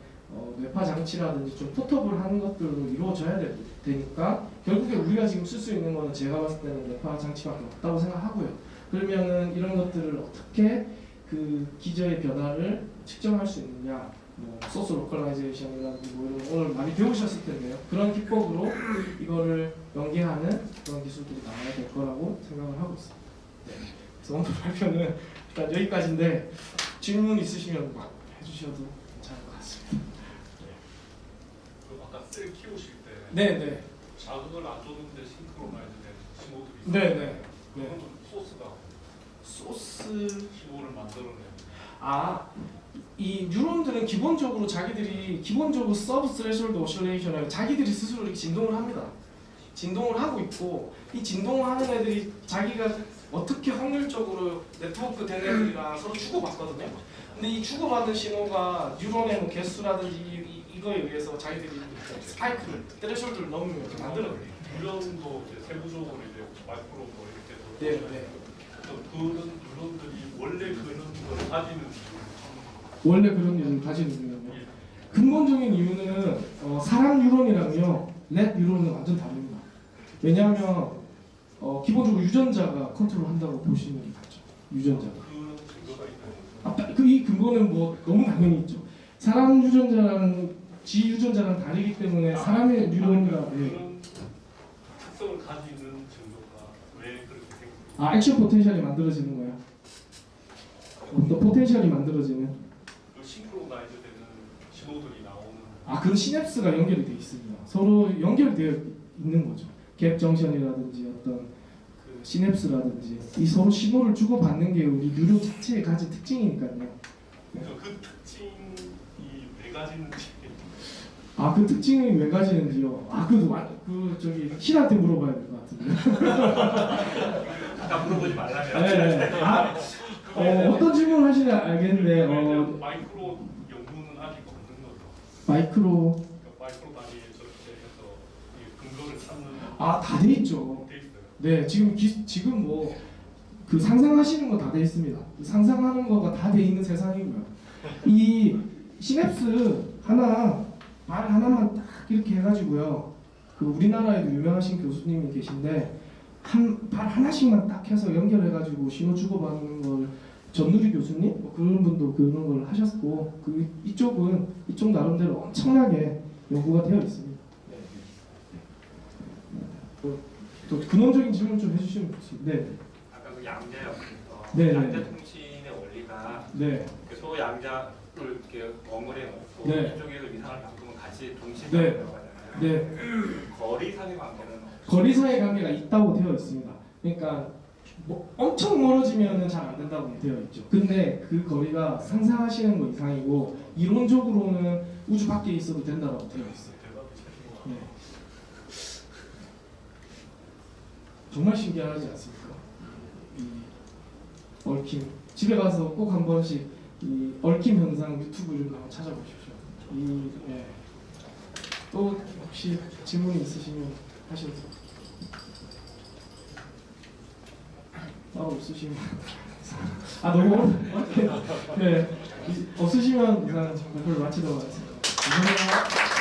뇌파 장치라든지 좀 포터블한 것들로 이루어져야 되니까 결국에 우리가 지금 쓸 수 있는 거는 제가 봤을 때는 뇌파 장치밖에 없다고 생각하고요. 그러면은 이런 것들을 어떻게 그 기저의 변화를 측정할 수 있느냐, 뭐 소스 로컬라이제이션이라든지 뭐 이런 오늘 많이 배우셨을 텐데요. 그런 기법으로 이거를 연계하는 그런 기술들이 나와야 될 거라고 생각을 하고 있습니다. 네. 그래서 오늘 발표는 일단 여기까지인데 질문 있으시면 막 해주셔도 괜찮을 것 같습니다. 그 아까 셀 키우실 때 네네. 자극을 안 줬는데 싱크로나이즈된 신호들이 네네. 있어요. 네. 그건 소스가 소스 신호를 만들어내는 이 뉴런들은 기본적으로 기본적으로 서브 스레셜드 오실레이션을 자기들이 스스로 이렇게 진동을 합니다. 진동을 하고 있고 이 진동을 하는 애들이 자기가 어떻게 확률적으로 네트워크 된 애들이랑 서로 주고받거든요. 근데 이 주고받는 신호가 뉴런의 뭐 개수라든지 이거에 의해서 자기들이 스파이크를 스레셜드를 넘으면 이렇게 만들어요. 유형도 이제 세부적으로 이제 마이크로 뭐 이렇게 네, 네. 그런 유형들이 원래 그런 걸 가지는 원래 그런 이유를 가지는 이유는요. 근본적인 이유는 사람 유론이랑요 랩 유론은 완전 다릅니다. 왜냐하면 기본적으로 유전자가 컨트롤한다고 보시는 게 맞죠. 유전자가. 그런 증거가 있나요? 이 근거는 뭐 너무 당연히 있죠. 사람 유전자랑 지 유전자랑 다르기 때문에 사람의 유론이라. 그런 특성을 가지는 증거가 왜 그렇게 생깁니까? 액션 포텐셜이 만들어지는 거야. 어떤 포텐셜이 만들어지는. 그 싱크로나이즈 되는 신호들이 나오는 그런 시냅스가 연결이 되어 있습니다. 서로 연결되어 있는 거죠. 갭 정션이라든지 어떤 그 시냅스라든지 이 서로 신호를 주고받는 게 우리 뉴런 자체의 가진 특징이니까요. 그러니까 그 특징이 왜 가지는지 그 특징이 왜 가지는지요? 그 저기 신한테 물어봐야 될 것 같은데. 아까 물어보지 말라면 네. 어떤 질문을 하시냐 알겠는데 마이크로 연구는 아직 없는 거죠. 마이크로 마이크로 단위에 저렇게 해서 이 근거를 찾는 다 돼 있죠. 돼 있어요. 네, 지금 뭐 그 상상하시는 거 다 돼 있습니다. 상상하는 거가 다 돼 있는 세상이고요. 이 시냅스 말 하나만 딱 이렇게 해가지고요. 그 우리나라에도 유명하신 교수님이 계신데 발 하나씩만 딱 해서 연결해가지고 신호 주고받는 걸 전누리 교수님 뭐 그런 분도 그런 걸 하셨고 이쪽 나름대로 엄청나게 연구가 되어 있습니다. 또 근원적인 질문 좀 해주시면 좋습니다. 네. 아까 그 양자역에서 네. 양자 통신의 원리가 네. 그 소 양자를 이렇게 엉글에 넣고 네. 이쪽에서 이상을 바꾸면 같이 동시에 네. 들어가잖아요. 네. 거리상의 관계는 거리사의 관계가 있다고 되어 있습니다. 그러니까 엄청 멀어지면은 잘 안 된다고 되어 있죠. 근데 그 거리가 상상하시는 거 이상이고 이론적으로는 우주 밖에 있어도 된다고 되어 있어요. 네. 정말 신기하지 않습니까? 이 얽힘 집에 가서 꼭 한 번씩 이 얽힘 현상 유튜브 좀 한번 찾아보십시오. 또 혹시 질문이 있으시면 하셔도 따로 없으시면 너무 네 없으시면 이상 발표를 마치도록 하겠습니다. 감사합니다.